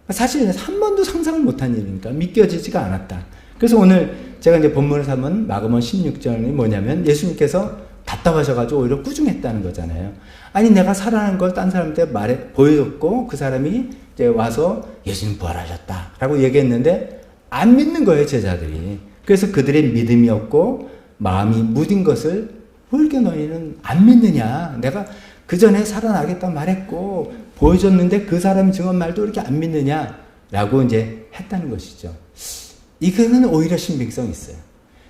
사실 한 번도 상상을 못한 일이니까 믿겨지지가 않았다. 그래서 오늘 제가 이제 본문을 삼은 마가복음 16장이 뭐냐면 예수님께서 답답하셔가지고 오히려 꾸중했다는 거잖아요. 아니 내가 살아난 걸 딴 사람한테 보여줬고 그 사람이 이제 와서 예수님 부활하셨다라고 얘기했는데 안 믿는 거예요, 제자들이. 그래서 그들의 믿음이 없고 마음이 무딘 것을 왜 이렇게 너희는 안 믿느냐? 내가 그 전에 살아나겠다 말했고 보여줬는데 그 사람 증언 말도 이렇게 안 믿느냐라고 이제 했다는 것이죠. 이거는 오히려 신빙성이 있어요.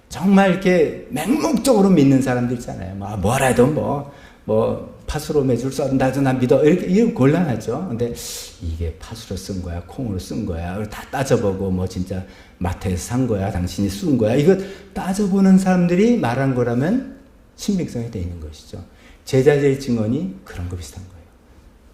정말 이렇게 맹목적으로 믿는 사람들 있잖아요. 뭐라도 팥으로 매줄 썬다도 난 믿어. 이렇게 곤란하죠. 근데 이게 팥으로 쓴 거야, 콩으로 쓴 거야. 다 따져보고 진짜 마트에서 산 거야, 당신이 쏜 거야. 이거 따져보는 사람들이 말한 거라면 신빙성이 돼 있는 것이죠. 제자들의 증언이 그런 거 비슷한 거예요.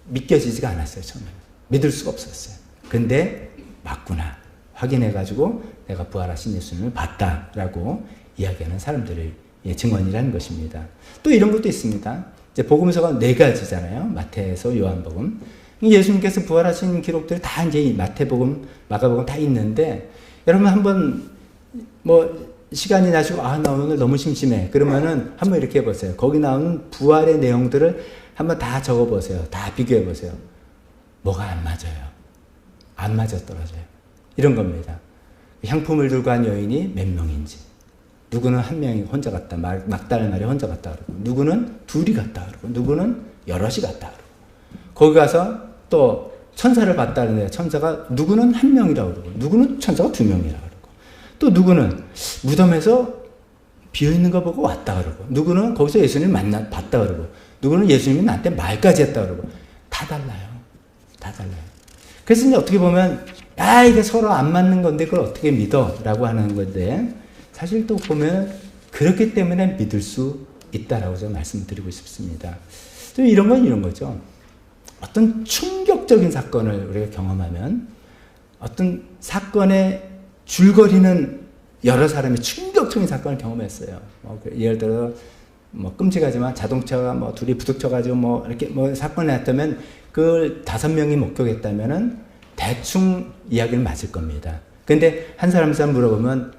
믿겨지지가 않았어요, 처음에는. 믿을 수가 없었어요. 근데 맞구나. 확인해가지고 내가 부활하신 예수님을 봤다라고 이야기하는 사람들의 증언이라는 것입니다. 또 이런 것도 있습니다. 이제 복음서가 4가지잖아요. 마태에서 요한복음. 예수님께서 부활하신 기록들 다 이제 마태복음, 마가복음 다 있는데, 여러분 한번 시간이 나시고 나 오늘 너무 심심해. 그러면은 한번 이렇게 해보세요. 거기 나오는 부활의 내용들을 한번 다 적어보세요. 다 비교해보세요. 뭐가 안 맞아요? 안 맞아 떨어져요. 이런 겁니다. 향품을 들고 한 여인이 몇 명인지, 누구는 한 명이 혼자 갔다, 막달라 마리아 혼자 갔다 그러고, 누구는 둘이 갔다 그러고, 누구는 여럿이 갔다 그러고, 거기 가서 또 천사를 봤다 그러는데 천사가 누구는 한 명이라고 그러고, 누구는 천사가 2명이라고 그러고, 또 누구는 무덤에서 비어있는 거 보고 왔다 그러고, 누구는 거기서 예수님 봤다 그러고, 누구는 예수님이 나한테 말까지 했다 그러고, 다 다 달라요. 다 달라요. 그래서 이제 어떻게 보면 이게 서로 안 맞는 건데 그걸 어떻게 믿어? 라고 하는 건데 사실 또 보면 그렇기 때문에 믿을 수 있다라고 제가 말씀드리고 싶습니다. 또 이런 건 이런 거죠. 어떤 충격적인 사건을 우리가 경험하면 어떤 사건에 줄거리는 여러 사람이 충격적인 사건을 경험했어요. 예를 들어 끔찍하지만 자동차가 둘이 부딪혀가지고 이렇게 사건이 났다면 그걸 5명이 목격했다면은 대충 이야기를 맞을 겁니다. 근데 한 사람 물어보면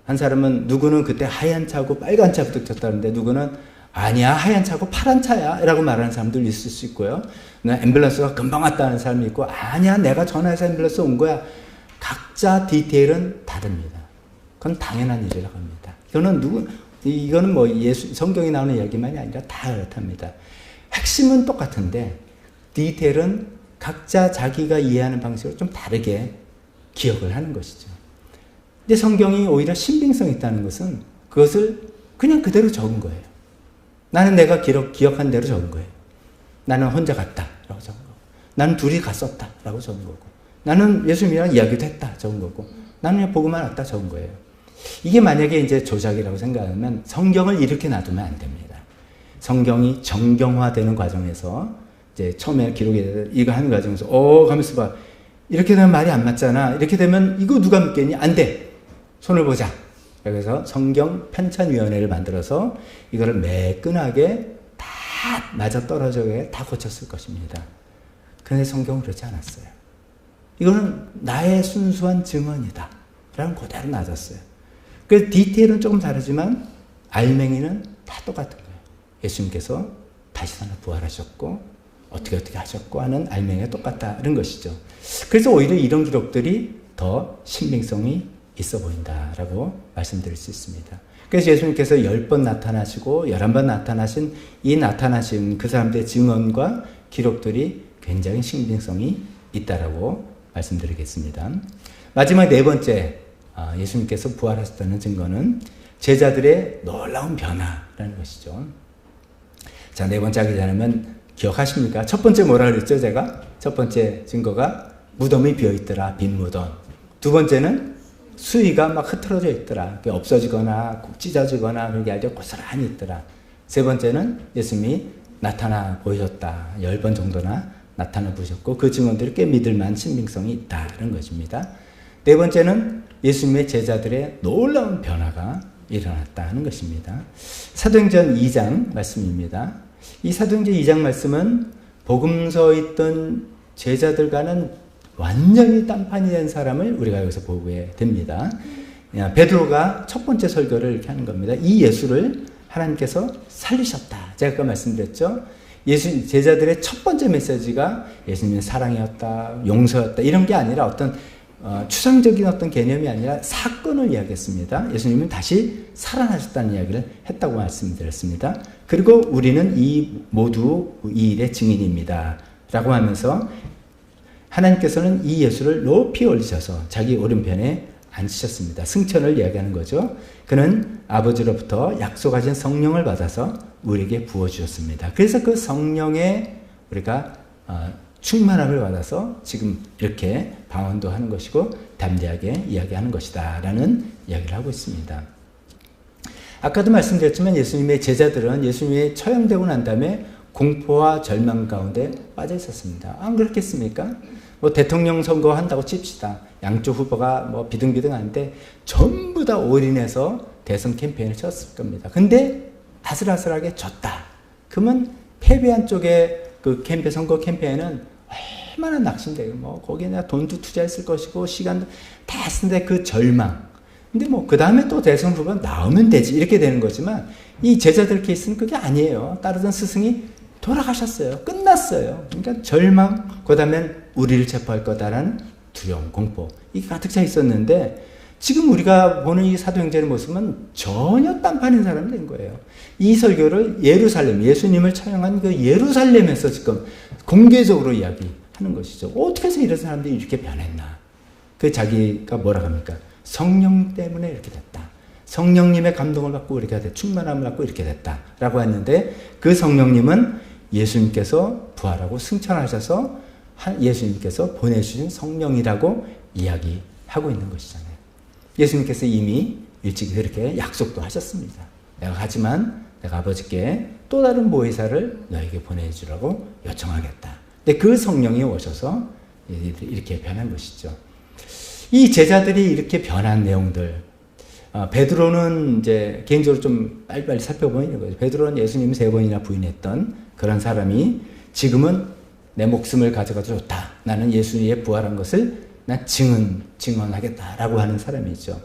한 사람은 누구는 그때 하얀 차고 빨간 차 부딪혔다는데 누구는 아니야 하얀 차고 파란 차야 라고 말하는 사람들 있을 수 있고요. 앰뷸런스가 금방 왔다는 사람이 있고 아니야 내가 전화해서 앰뷸런스 온 거야. 각자 디테일은 다릅니다. 그건 당연한 일이라고 합니다. 이거는 성경이 나오는 이야기만이 아니라 다 그렇답니다. 핵심은 똑같은데 디테일은 각자 자기가 이해하는 방식으로 좀 다르게 기억을 하는 것이죠. 근데 성경이 오히려 신빙성이 있다는 것은 그것을 그냥 그대로 적은 거예요. 나는 내가 기억한 대로 적은 거예요. 나는 혼자 갔다 라고 적은 거고 나는 둘이 갔었다 라고 적은 거고 나는 예수님이랑 이야기도 했다 적은 거고 나는 그냥 보고만 왔다 적은 거예요. 이게 만약에 이제 조작이라고 생각하면 성경을 이렇게 놔두면 안 됩니다. 성경이 정경화되는 과정에서 이제 처음에 기록이 돼서 이거 하는 과정에서 가면서 봐. 이렇게 되면 말이 안 맞잖아. 이렇게 되면 이거 누가 믿겠니? 안 돼. 손을 보자. 그래서 성경 편찬위원회를 만들어서 이거를 매끈하게 다 맞아떨어져게 다 고쳤을 것입니다. 그런데 성경은 그렇지 않았어요. 이거는 나의 순수한 증언이다. 라는 그대로 놔뒀어요. 그 디테일은 조금 다르지만 알맹이는 다 똑같은 거예요. 예수님께서 다시 살아 부활하셨고 어떻게 하셨고 하는 알맹이가 똑같다는 것이죠. 그래서 오히려 이런 기록들이 더 신빙성이 있어 보인다라고 말씀드릴 수 있습니다. 그래서 예수님께서 10번 나타나시고 11번 나타나신 이 나타나신 그 사람들의 증언과 기록들이 굉장히 신빙성이 있다라고 말씀드리겠습니다. 마지막 4번째 예수님께서 부활하셨다는 증거는 제자들의 놀라운 변화라는 것이죠. 자, 4번째 하기 전에는 기억하십니까? 첫 번째 뭐라 그랬죠, 제가? 첫 번째 증거가 무덤이 비어있더라, 빈 무덤. 두 번째는 수위가 막 흐트러져 있더라. 없어지거나 찢어지거나 그게 아주 고스란히 있더라. 세 번째는 예수님이 나타나 보이셨다. 10번 정도나 나타나 보셨고 그 증언들이 꽤 믿을만한 신빙성이 있다는 것입니다. 네 번째는 예수님의 제자들의 놀라운 변화가 일어났다는 것입니다. 사도행전 2장 말씀입니다. 이 사도행전 2장 말씀은 복음서에 있던 제자들과는 완전히 딴판이 된 사람을 우리가 여기서 보게 됩니다. 베드로가 첫 번째 설교를 이렇게 하는 겁니다. 이 예수를 하나님께서 살리셨다. 제가 아까 말씀드렸죠. 제자들의 첫 번째 메시지가 예수님의 사랑이었다, 용서였다 이런 게 아니라 어떤 추상적인 어떤 개념이 아니라 사건을 이야기했습니다. 예수님은 다시 살아나셨다는 이야기를 했다고 말씀드렸습니다. 그리고 우리는 모두 이 일의 증인입니다. 라고 하면서 하나님께서는 이 예수를 높이 올리셔서 자기 오른편에 앉히셨습니다. 승천을 이야기하는 거죠. 그는 아버지로부터 약속하신 성령을 받아서 우리에게 부어주셨습니다. 그래서 그 성령에 우리가 충만함을 받아서 지금 이렇게 방언도 하는 것이고 담대하게 이야기하는 것이다 라는 이야기를 하고 있습니다. 아까도 말씀드렸지만 예수님의 제자들은 예수님이 처형되고 난 다음에 공포와 절망 가운데 빠져 있었습니다. 안 그렇겠습니까? 대통령 선거 한다고 칩시다. 양쪽 후보가 비등비등한데 전부 다 올인해서 대선 캠페인을 쳤을 겁니다. 근데 아슬아슬하게 졌다. 그러면 패배한 쪽에 그 선거 캠페인은 얼마나 낙심되고 거기에 내가 돈도 투자했을 것이고 시간도 다 쓰는데 그 절망. 근데 그 다음에 또 대선 후보가 나오면 되지 이렇게 되는 거지만 이 제자들 케이스는 그게 아니에요. 따르던 스승이 돌아가셨어요. 끝났어요. 그러니까 절망, 그 다음엔 우리를 체포할 거다라는 두려움, 공포 이게 가득 차 있었는데 지금 우리가 보는 이 사도행전의 모습은 전혀 딴판인 사람이 된 거예요. 이 설교를 예루살렘, 예수님을 처형한 그 예루살렘에서 지금 공개적으로 이야기하는 것이죠. 어떻게 해서 이런 사람들이 이렇게 변했나? 자기가 뭐라고 합니까? 성령 때문에 이렇게 됐다. 성령님의 감동을 받고 이렇게 됐다. 충만함을 받고 이렇게 됐다. 라고 했는데 그 성령님은 예수님께서 부활하고 승천하셔서 예수님께서 보내주신 성령이라고 이야기하고 있는 것이잖아요. 예수님께서 이미 일찍 그렇게 약속도 하셨습니다. 내가 가지만 내가 아버지께 또 다른 보혜사를 너에게 보내주라고 요청하겠다. 근데 그 성령이 오셔서 이렇게 변한 것이죠. 이 제자들이 이렇게 변한 내용들, 베드로는 이제 개인적으로 좀 빨리빨리 살펴보는 거죠. 베드로는 예수님 3번이나 부인했던 그런 사람이 지금은 내 목숨을 가져가도 좋다. 나는 예수님의 부활한 것을 난 증언하겠다라고 하는 사람이죠.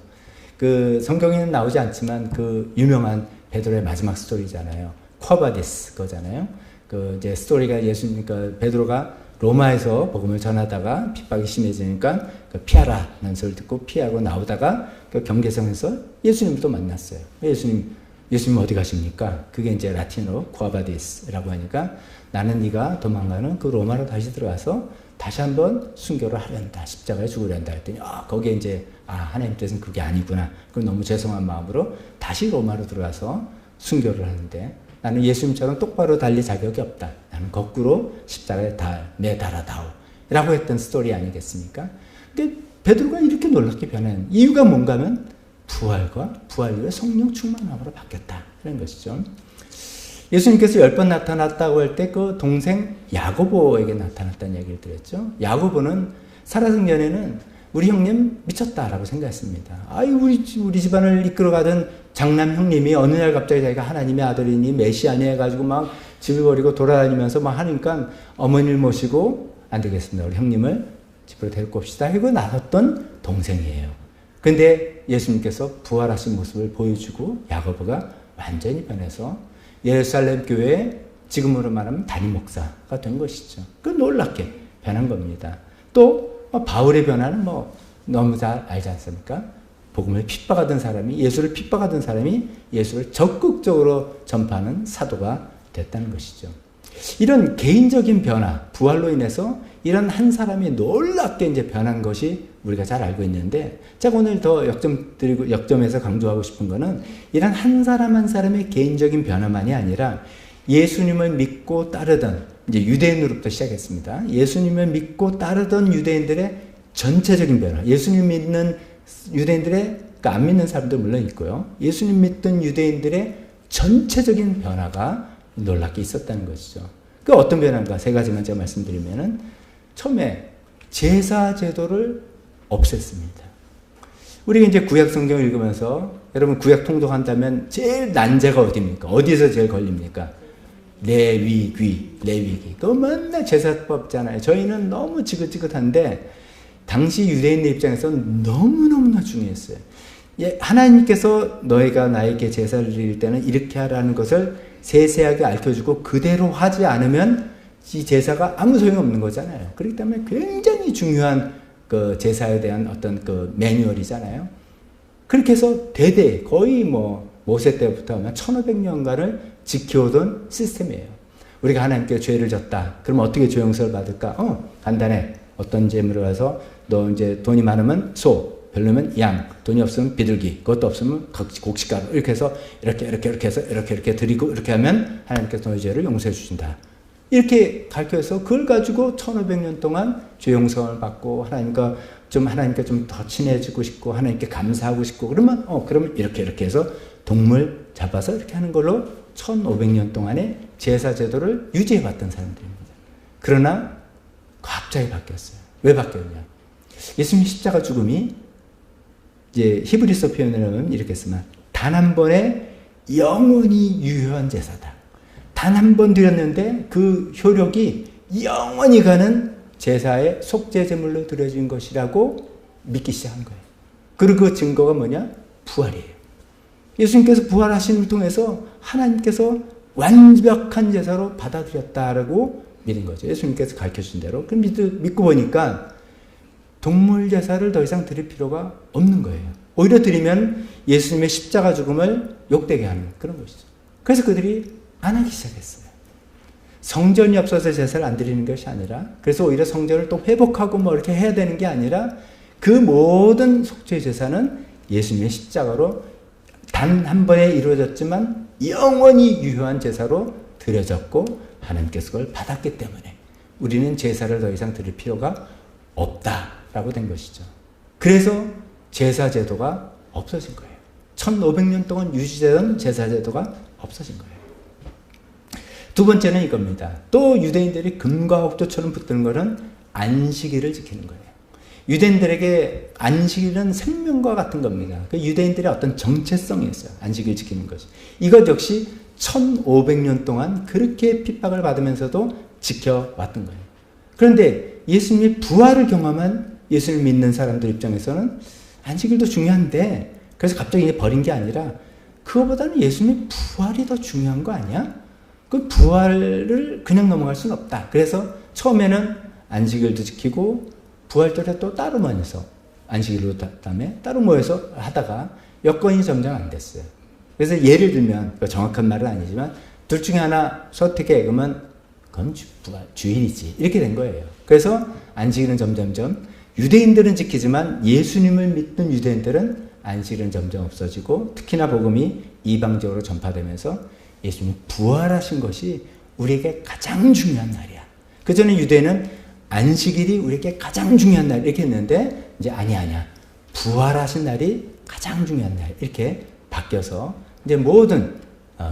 그 성경에는 나오지 않지만 그 유명한 베드로의 마지막 스토리잖아요. 쿼바디스 거잖아요. 그 이제 스토리가 그러니까 베드로가 로마에서 복음을 전하다가 핍박이 심해지니까 그 피하라는 소리를 듣고 피하고 나오다가 그 경계선에서 예수님을 또 만났어요. 예수님 어디 가십니까? 그게 이제 라틴어로 쿼바디스라고 하니까 나는 네가 도망가는 그 로마로 다시 들어가서 다시 한번 순교를 하려한다. 십자가에 죽으려 한다. 했더니 거기에 이제 하나님 뜻은 그게 아니구나. 그럼 너무 죄송한 마음으로 다시 로마로 들어가서 순교를 하는데 나는 예수님처럼 똑바로 달릴 자격이 없다. 나는 거꾸로 십자가에 매달아다오. 라고 했던 스토리 아니겠습니까? 근데 베드로가 이렇게 놀랍게 변한 이유가 뭔가 하면 부활과 부활 이후에 성령 충만함으로 바뀌었다. 그런 것이죠. 예수님께서 10번 나타났다고 할 때 그 동생 야고보에게 나타났다는 얘기를 드렸죠. 야고보는 살아생전에는 우리 형님 미쳤다라고 생각했습니다. 우리 집안을 이끌어가던 장남 형님이 어느 날 갑자기 자기가 하나님의 아들이니 메시아니 해가지고 막 집을 버리고 돌아다니면서 막 하니까 어머니를 모시고 안 되겠습니다. 우리 형님을 집으로 데리고 옵시다 하고 나섰던 동생이에요. 근데 예수님께서 부활하신 모습을 보여주고 야고보가 완전히 변해서 예루살렘 교회에 지금으로 말하면 담임 목사가 된 것이죠. 그 놀랍게 변한 겁니다. 또 바울의 변화는 너무 잘 알지 않습니까? 복음을 핍박하던 사람이 예수를 핍박하던 사람이 예수를 적극적으로 전파하는 사도가 됐다는 것이죠. 이런 개인적인 변화, 부활로 인해서 이런 한 사람이 놀랍게 이제 변한 것이 우리가 잘 알고 있는데, 제가 오늘 더 역점해서 강조하고 싶은 거는 이런 한 사람 한 사람의 개인적인 변화만이 아니라 예수님을 믿고 따르던 이제 유대인으로부터 시작했습니다. 예수님을 믿고 따르던 유대인들의 전체적인 변화, 예수님 믿는 유대인들의 그러니까 안 믿는 사람도 물론 있고요. 예수님 믿던 유대인들의 전체적인 변화가 놀랍게 있었다는 것이죠. 그 어떤 변화인가 3가지만 제가 말씀드리면은 처음에 제사 제도를 없앴습니다. 우리가 이제 구약 성경을 읽으면서 여러분 구약 통독한다면 제일 난제가 어디입니까? 어디서 제일 걸립니까? 레위기. 그거 맨날 제사법잖아요. 저희는 너무 지긋지긋한데 당시 유대인의 입장에서는 너무너무나 중요했어요. 하나님께서 너희가 나에게 제사를 드릴 때는 이렇게 하라는 것을 세세하게 알려주고 그대로 하지 않으면 이 제사가 아무 소용없는 거잖아요. 그렇기 때문에 굉장히 중요한 그 제사에 대한 어떤 그 매뉴얼이잖아요. 그렇게 해서 대대 거의 모세 때부터 하면 1500년간을 지켜오던 시스템이에요. 우리가 하나님께 죄를 졌다. 그러면 어떻게 죄 용서를 받을까? 간단해. 어떤 재물을 와서 너 이제 돈이 많으면 소, 별로면 양, 돈이 없으면 비둘기, 그것도 없으면 곡식가루 이렇게 해서 이렇게 해서 이렇게 드리고 이렇게 하면 하나님께서 너희 죄를 용서해 주신다. 이렇게 가르쳐서 그걸 가지고 1500년 동안 죄 용서를 받고 하나님과 좀 더 친해지고 싶고 하나님께 감사하고 싶고 그러면 이렇게 해서 동물 잡아서 이렇게 하는 걸로 1500년 동안의 제사 제도를 유지해 왔던 사람들입니다. 그러나 갑자기 바뀌었어요. 왜 바뀌었냐? 예수님 십자가 죽음이 이제 히브리서 표현으로는 이렇게 쓰면 단 한 번의 영원히 유효한 제사다. 단 한 번 드렸는데 그 효력이 영원히 가는 제사의 속죄 제물로 드려진 것이라고 믿기 시작한 거예요. 그리고 그 증거가 뭐냐? 부활이에요. 예수님께서 부활하심을 통해서 하나님께서 완벽한 제사로 받아들였다라고 믿은 거죠. 예수님께서 가르쳐준 대로. 그럼 믿고 보니까 동물 제사를 더 이상 드릴 필요가 없는 거예요. 오히려 드리면 예수님의 십자가 죽음을 욕되게 하는 그런 것이죠. 그래서 그들이 안 하기 시작했어요. 성전이 없어서 제사를 안 드리는 것이 아니라, 그래서 오히려 성전을 또 회복하고 이렇게 해야 되는 게 아니라 그 모든 속죄 제사는 예수님의 십자가로 단 한 번에 이루어졌지만 영원히 유효한 제사로 드려졌고 하나님께서 그걸 받았기 때문에 우리는 제사를 더 이상 드릴 필요가 없다라고 된 것이죠. 그래서 제사 제도가 없어진 거예요. 1500년 동안 유지되던 제사 제도가 없어진 거예요. 두 번째는 이겁니다. 또 유대인들이 금과 옥토처럼 붙드는 것은 안식일을 지키는 거예요. 유대인들에게 안식일은 생명과 같은 겁니다. 그 유대인들의 어떤 정체성이 있어요. 안식일 지키는 것이. 이것 역시 1500년 동안 그렇게 핍박을 받으면서도 지켜왔던 거예요. 그런데 예수님이 부활을 경험한 예수를 믿는 사람들 입장에서는 안식일도 중요한데 그래서 갑자기 버린 게 아니라 그거보다는 예수님의 부활이 더 중요한 거 아니야? 그 부활을 그냥 넘어갈 수는 없다. 그래서 처음에는 안식일도 지키고 부활절에 또 따로 모여서 안식일로 다음에 따로 모여서 하다가 여건이 점점 안 됐어요. 그래서 예를 들면 정확한 말은 아니지만 둘 중에 하나 선택해 그러면 그건 주일이지 이렇게 된 거예요. 그래서 안식일은 점점점 유대인들은 지키지만 예수님을 믿는 유대인들은 안식일은 점점 없어지고 특히나 복음이 이방적으로 전파되면서 예수님이 부활하신 것이 우리에게 가장 중요한 날이야. 그전에 유대인은 안식일이 우리에게 가장 중요한 날 이렇게 했는데 이제 아니야. 부활하신 날이 가장 중요한 날 이렇게 바뀌어서 이제 모든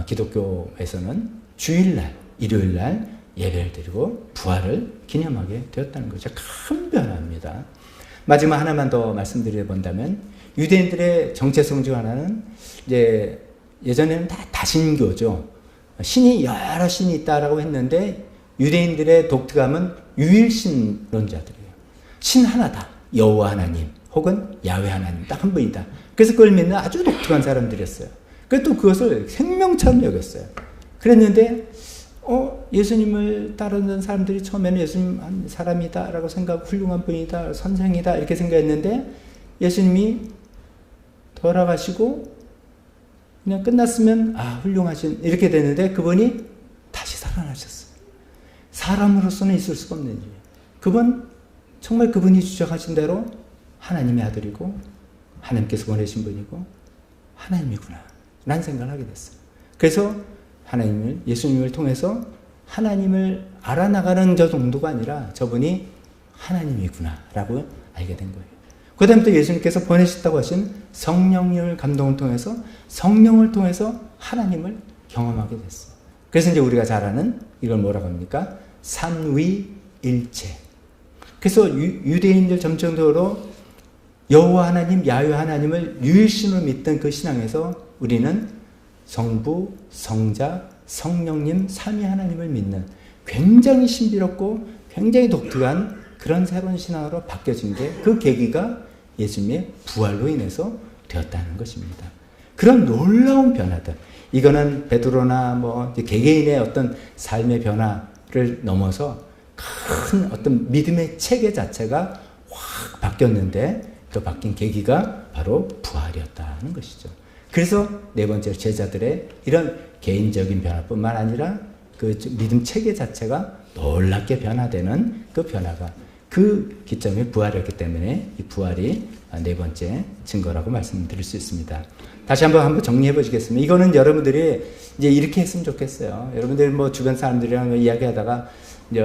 기독교에서는 주일날, 일요일날 예배를 드리고 부활을 기념하게 되었다는 거죠. 큰 변화입니다. 마지막 하나만 더 말씀드려 본다면 유대인들의 정체성 중 하나는 이제 예전에는 다 다신교죠. 신이 여러 신이 있다라고 했는데 유대인들의 독특함은 유일신론자들이에요. 신 하나다. 여호와 하나님 혹은 야훼 하나님 딱 한 분이다. 그래서 그걸 믿는 아주 독특한 사람들이었어요. 그래서 또 그것을 생명처럼 여겼어요. 그랬는데 예수님을 따르는 사람들이 처음에는 예수님 한 사람이다라고 생각하고 훌륭한 분이다, 선생이다 이렇게 생각했는데 예수님이 돌아가시고 그냥 끝났으면 훌륭하신 이렇게 됐는데 그분이 다시 살아나셨어요. 사람으로서는 있을 수가 없는 일이에요. 그분 정말 그분이 주장하신 대로 하나님의 아들이고 하나님께서 보내신 분이고 하나님이구나 라는 생각을 하게 됐어요. 그래서 예수님을 통해서 하나님을 알아나가는 저 정도가 아니라 저분이 하나님이구나 라고 알게 된 거예요. 그 다음에 또 예수님께서 보내셨다고 하신 성령을 감동을 통해서 성령을 통해서 하나님을 경험하게 됐어요. 그래서 이제 우리가 잘 아는 이걸 뭐라고 합니까? 삼위일체. 그래서 유대인들 점정적으로 여호와 하나님, 야훼 하나님을 유일신으로 믿던 그 신앙에서 우리는 성부, 성자, 성령님, 삼위 하나님을 믿는 굉장히 신비롭고 굉장히 독특한 그런 새로운 신앙으로 바뀌어진 게 그 계기가 예수님의 부활로 인해서 되었다는 것입니다. 그런 놀라운 변화들. 이거는 베드로나 개개인의 어떤 삶의 변화를 넘어서 큰 어떤 믿음의 체계 자체가 확 바뀌었는데 또 바뀐 계기가 바로 부활이었다는 것이죠. 그래서 네 번째로 제자들의 이런 개인적인 변화뿐만 아니라 그 믿음 체계 자체가 놀랍게 변화되는 그 변화가 그 기점이 부활이었기 때문에 이 부활이 네 번째 증거라고 말씀드릴 수 있습니다. 다시 한번 정리해 보시겠습니다. 이거는 여러분들이 이제 이렇게 했으면 좋겠어요. 여러분들 주변 사람들이랑 이야기하다가 이제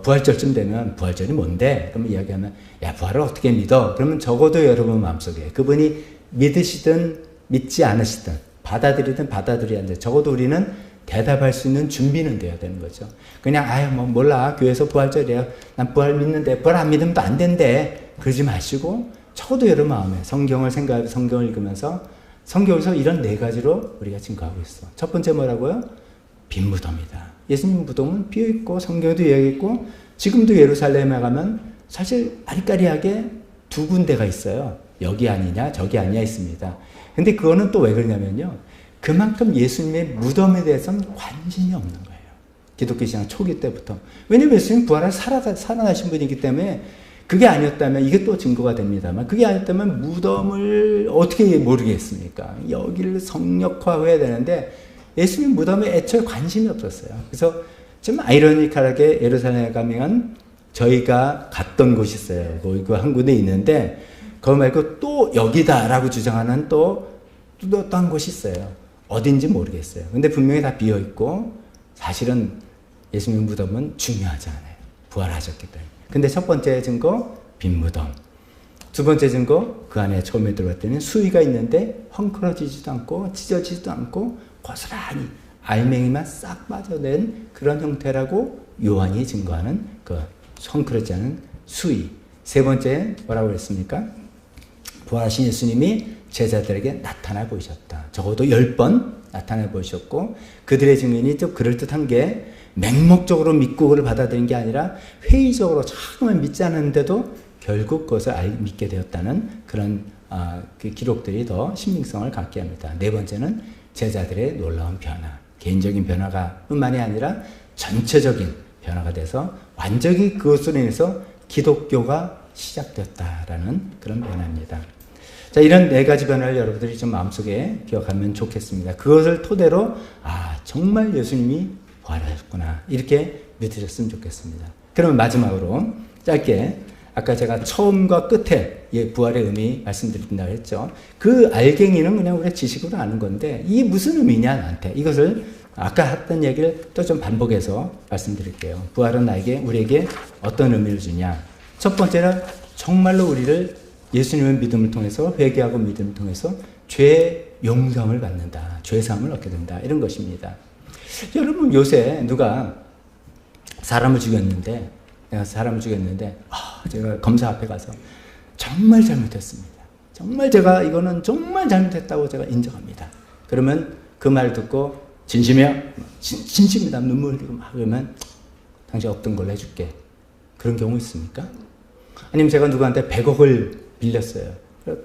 부활절쯤 되면 부활절이 뭔데? 그러면 이야기하면 야 부활을 어떻게 믿어? 그러면 적어도 여러분 마음속에 그분이 믿으시든 믿지 않으시든 받아들이든 받아들여야 돼. 적어도 우리는 대답할 수 있는 준비는 돼야 되는 거죠. 그냥 몰라 교회에서 부활절이에요. 난 부활 믿는데 부활 안 믿으면 또 안 된대. 그러지 마시고 적어도 여러분 마음에 성경을 생각하고 성경을 읽으면서 성경에서 이런 네 가지로 우리가 증거하고 있어. 첫 번째 뭐라고요? 빈 무덤이다. 예수님 무덤은 비어있고 성경에도 이야기했고 지금도 예루살렘에 가면 사실 아리까리하게 두 군데가 있어요. 여기 아니냐 저기 아니냐 있습니다. 근데 그거는 또 왜 그러냐면요. 그만큼 예수님의 무덤에 대해서는 관심이 없는 거예요. 기독교 신앙 초기 때부터. 왜냐하면 예수님 부활을 살아나신 분이기 때문에 그게 아니었다면 이게 또 증거가 됩니다만 그게 아니었다면 무덤을 어떻게 모르겠습니까? 여기를 성역화해야 되는데 예수님 무덤에 애초에 관심이 없었어요. 그래서 좀 아이러니컬하게 예루살렘에 가면 저희가 갔던 곳이 있어요. 그 한 군데 있는데 그거 말고 또 여기다라고 주장하는 또 한 곳이 있어요. 어딘지 모르겠어요. 근데 분명히 다 비어있고 사실은 예수님 무덤은 중요하지 않아요. 부활하셨기 때문에. 근데 첫 번째 증거, 빈 무덤. 두 번째 증거, 그 안에 처음에 들어갔더니 수위가 있는데 헝클어지지도 않고 찢어지지도 않고 고스란히 알맹이만 싹 빠져낸 그런 형태라고 요한이 증거하는 그 헝클어지지 않은 수위. 세 번째 뭐라고 그랬습니까? 부활하신 예수님이 제자들에게 나타나 보이셨다. 적어도 10번 나타나 보이셨고 그들의 증인이 좀 그럴듯한 게 맹목적으로 믿고 그걸 받아들인 게 아니라 회의적으로 처음엔 믿지 않았는데도 결국 그것을 믿게 되었다는 그런 그 기록들이 더 신빙성을 갖게 합니다. 네 번째는 제자들의 놀라운 변화. 개인적인 변화가 뿐만이 아니라 전체적인 변화가 돼서 완전히 그것으로 인해서 기독교가 시작됐다라는 그런 변화입니다. 자, 이런 네 가지 변화를 여러분들이 좀 마음속에 기억하면 좋겠습니다. 그것을 토대로 정말 예수님이 부활하셨구나 이렇게 믿으셨으면 좋겠습니다. 그러면 마지막으로 짧게 아까 제가 처음과 끝에 부활의 의미 말씀드린다고 했죠. 그 알갱이는 그냥 우리가 지식으로 아는 건데 이게 무슨 의미냐 나한테 이것을 아까 했던 얘기를 또 좀 반복해서 말씀드릴게요. 부활은 우리에게 어떤 의미를 주냐. 첫 번째는 정말로 우리를 예수님의 믿음을 통해서 회개하고 믿음을 통해서 죄 용서함을 받는다. 죄 사함을 얻게 된다. 이런 것입니다. 여러분 요새 누가 사람을 죽였는데 제가 검사 앞에 가서 정말 잘못했습니다. 정말 제가 이거는 정말 잘못했다고 제가 인정합니다. 그러면 그 말 듣고 진심이야? 진심이다. 눈물 흘리고 막 그러면 당신 없던 걸로 해줄게. 그런 경우 있습니까? 아니면 제가 누구한테 100억을 빌렸어요.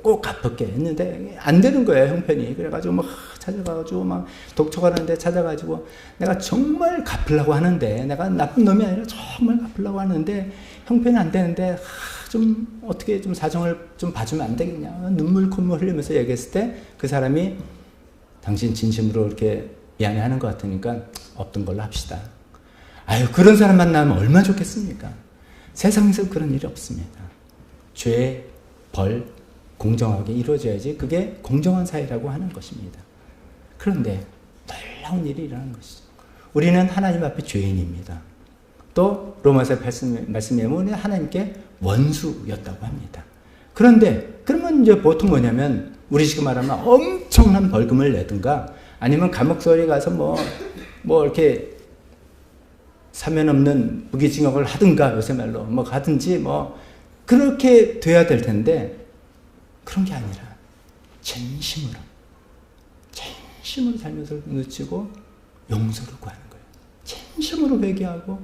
꼭 갚을게 했는데 안 되는 거예요, 형편이. 그래가지고 막 찾아가가지고 막 독촉하는데 찾아가지고 내가 정말 갚으려고 하는데 내가 나쁜 놈이 아니라 정말 갚으려고 하는데 형편이 안 되는데 좀 어떻게 좀 사정을 좀 봐주면 안 되겠냐. 눈물 콧물 흘리면서 얘기했을 때 그 사람이 당신 진심으로 이렇게 미안해하는 것 같으니까 없던 걸로 합시다. 아유, 그런 사람 만나면 얼마나 좋겠습니까? 세상에서 그런 일이 없습니다. 죄, 벌, 공정하게 이루어져야지 그게 공정한 사회라고 하는 것입니다. 그런데 놀라운 일이 일어나는 것이죠. 우리는 하나님 앞에 죄인입니다. 또 로마서 말씀에 보면 하나님께 원수였다고 합니다. 그런데 그러면 이제 보통 뭐냐면 우리 지금 말하면 엄청난 벌금을 내든가 아니면 감옥소리 가서 뭐 이렇게 사면 없는 무기징역을 하든가 요새 말로 뭐 가든지 뭐 그렇게 돼야 될 텐데 그런 게 아니라 진심으로 잘못을 뉘우치고 용서를 구하는 거예요. 진심으로 회개하고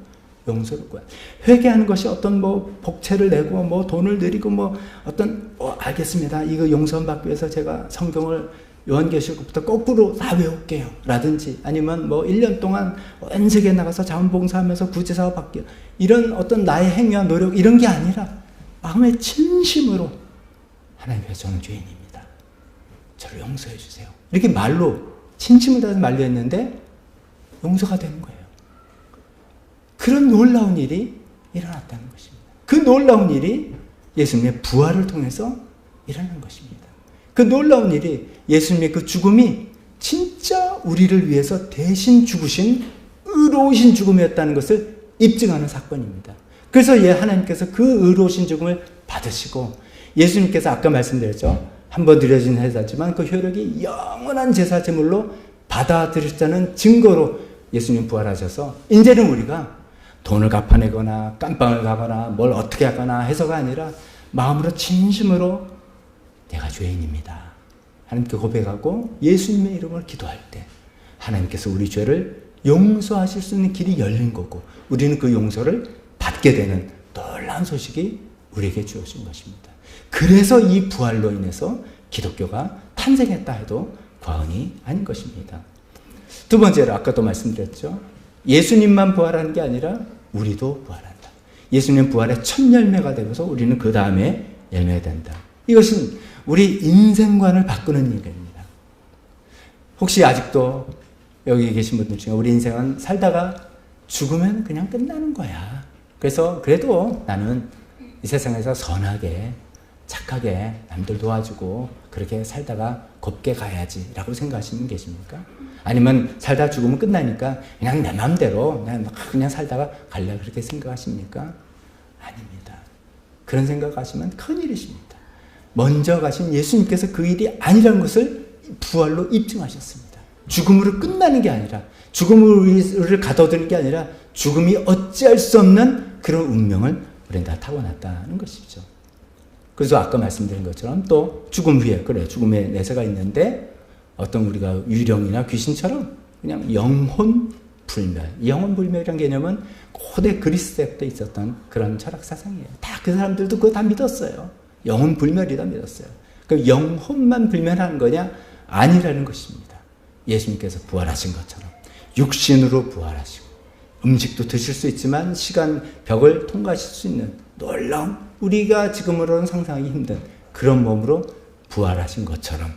용서를 구하는. 회개하는 것이 어떤 뭐 복채를 내고 뭐 돈을 드리고 뭐 어떤 알겠습니다. 이거 용서 받기 위해서 제가 성경을 요한계시록부터 거꾸로 다 외울게요. 라든지 아니면 뭐 1년 동안 온 세계에 나가서 자원봉사하면서 구제사업 받게요. 이런 어떤 나의 행위와 노력 이런 게 아니라 마음의 진심으로 하나님 저는 죄인입니다. 저를 용서해 주세요. 이렇게 말로 진심을 다해서 말로 했는데 용서가 되는 거예요. 그런 놀라운 일이 일어났다는 것입니다. 그 놀라운 일이 예수님의 부활을 통해서 일어난 것입니다. 그 놀라운 일이 예수님의 그 죽음이 진짜 우리를 위해서 대신 죽으신 의로우신 죽음이었다는 것을 입증하는 사건입니다. 그래서 하나님께서 그 의로우신 죽음을 받으시고 예수님께서 아까 말씀드렸죠. 한 번 드려진 제사지만 그 효력이 영원한 제사 제물로 받아들였다는 증거로 예수님 부활하셔서 이제는 우리가 돈을 갚아내거나 깜빵을 가거나 뭘 어떻게 하거나 해서가 아니라 마음으로 진심으로 내가 죄인입니다. 하나님께 고백하고 예수님의 이름을 기도할 때 하나님께서 우리 죄를 용서하실 수 있는 길이 열린 거고 우리는 그 용서를 받게 되는 놀라운 소식이 우리에게 주어진 것입니다. 그래서 이 부활로 인해서 기독교가 탄생했다 해도 과언이 아닌 것입니다. 두 번째로 아까도 말씀드렸죠. 예수님만 부활하는 게 아니라 우리도 부활한다. 예수님 부활의 첫 열매가 되고서 우리는 그 다음에 열매가 된다. 이것은 우리 인생관을 바꾸는 일입니다. 혹시 아직도 여기 계신 분들 중에 우리 인생은 살다가 죽으면 그냥 끝나는 거야. 그래서 그래도 나는 이 세상에서 선하게 착하게 남들 도와주고 그렇게 살다가 곱게 가야지라고 생각하시는 분 계십니까? 아니면 살다 죽으면 끝나니까 그냥 내 마음대로 그냥 살다가 갈래 그렇게 생각하십니까? 아닙니다. 그런 생각하시면 큰일이십니다. 먼저 가신 예수님께서 그 일이 아니라는 것을 부활로 입증하셨습니다. 죽음으로 끝나는 게 아니라, 죽음을 가둬두는 게 아니라 죽음이 어찌할 수 없는 그런 운명을 우리는 다 타고났다는 것이죠. 그래서 아까 말씀드린 것처럼 또 죽음 후에, 그래, 죽음의 내세가 있는데 어떤 우리가 유령이나 귀신처럼 그냥 영혼 불멸, 영혼 불멸이라는 개념은 고대 그리스 때부터 있었던 그런 철학 사상이에요. 다 그 사람들도 그거 다 믿었어요. 영혼 불멸이다 믿었어요. 그럼 영혼만 불멸하는 거냐? 아니라는 것입니다. 예수님께서 부활하신 것처럼 육신으로 부활하시고 음식도 드실 수 있지만 시간 벽을 통과하실 수 있는 놀라운, 우리가 지금으로는 상상하기 힘든 그런 몸으로 부활하신 것처럼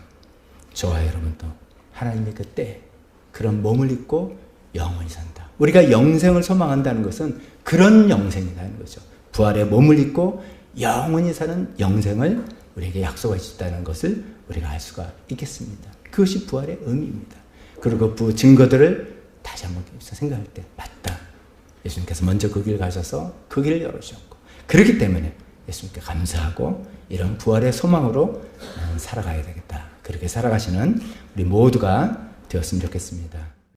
저와 여러분도 하나님의 그때 그런 몸을 입고 영원히 산다. 우리가 영생을 소망한다는 것은 그런 영생이라는 거죠. 부활의 몸을 입고 영원히 사는 영생을 우리에게 약속해 주셨다는 것을 우리가 알 수가 있겠습니다. 그것이 부활의 의미입니다. 그리고 그 증거들을 다시 한번 생각할 때, 맞다. 예수님께서 먼저 그 길 가셔서 그 길을 열어주셨고, 그렇기 때문에 예수님께 감사하고 이런 부활의 소망으로 나는 살아가야 되겠다. 그렇게 살아가시는 우리 모두가 되었으면 좋겠습니다.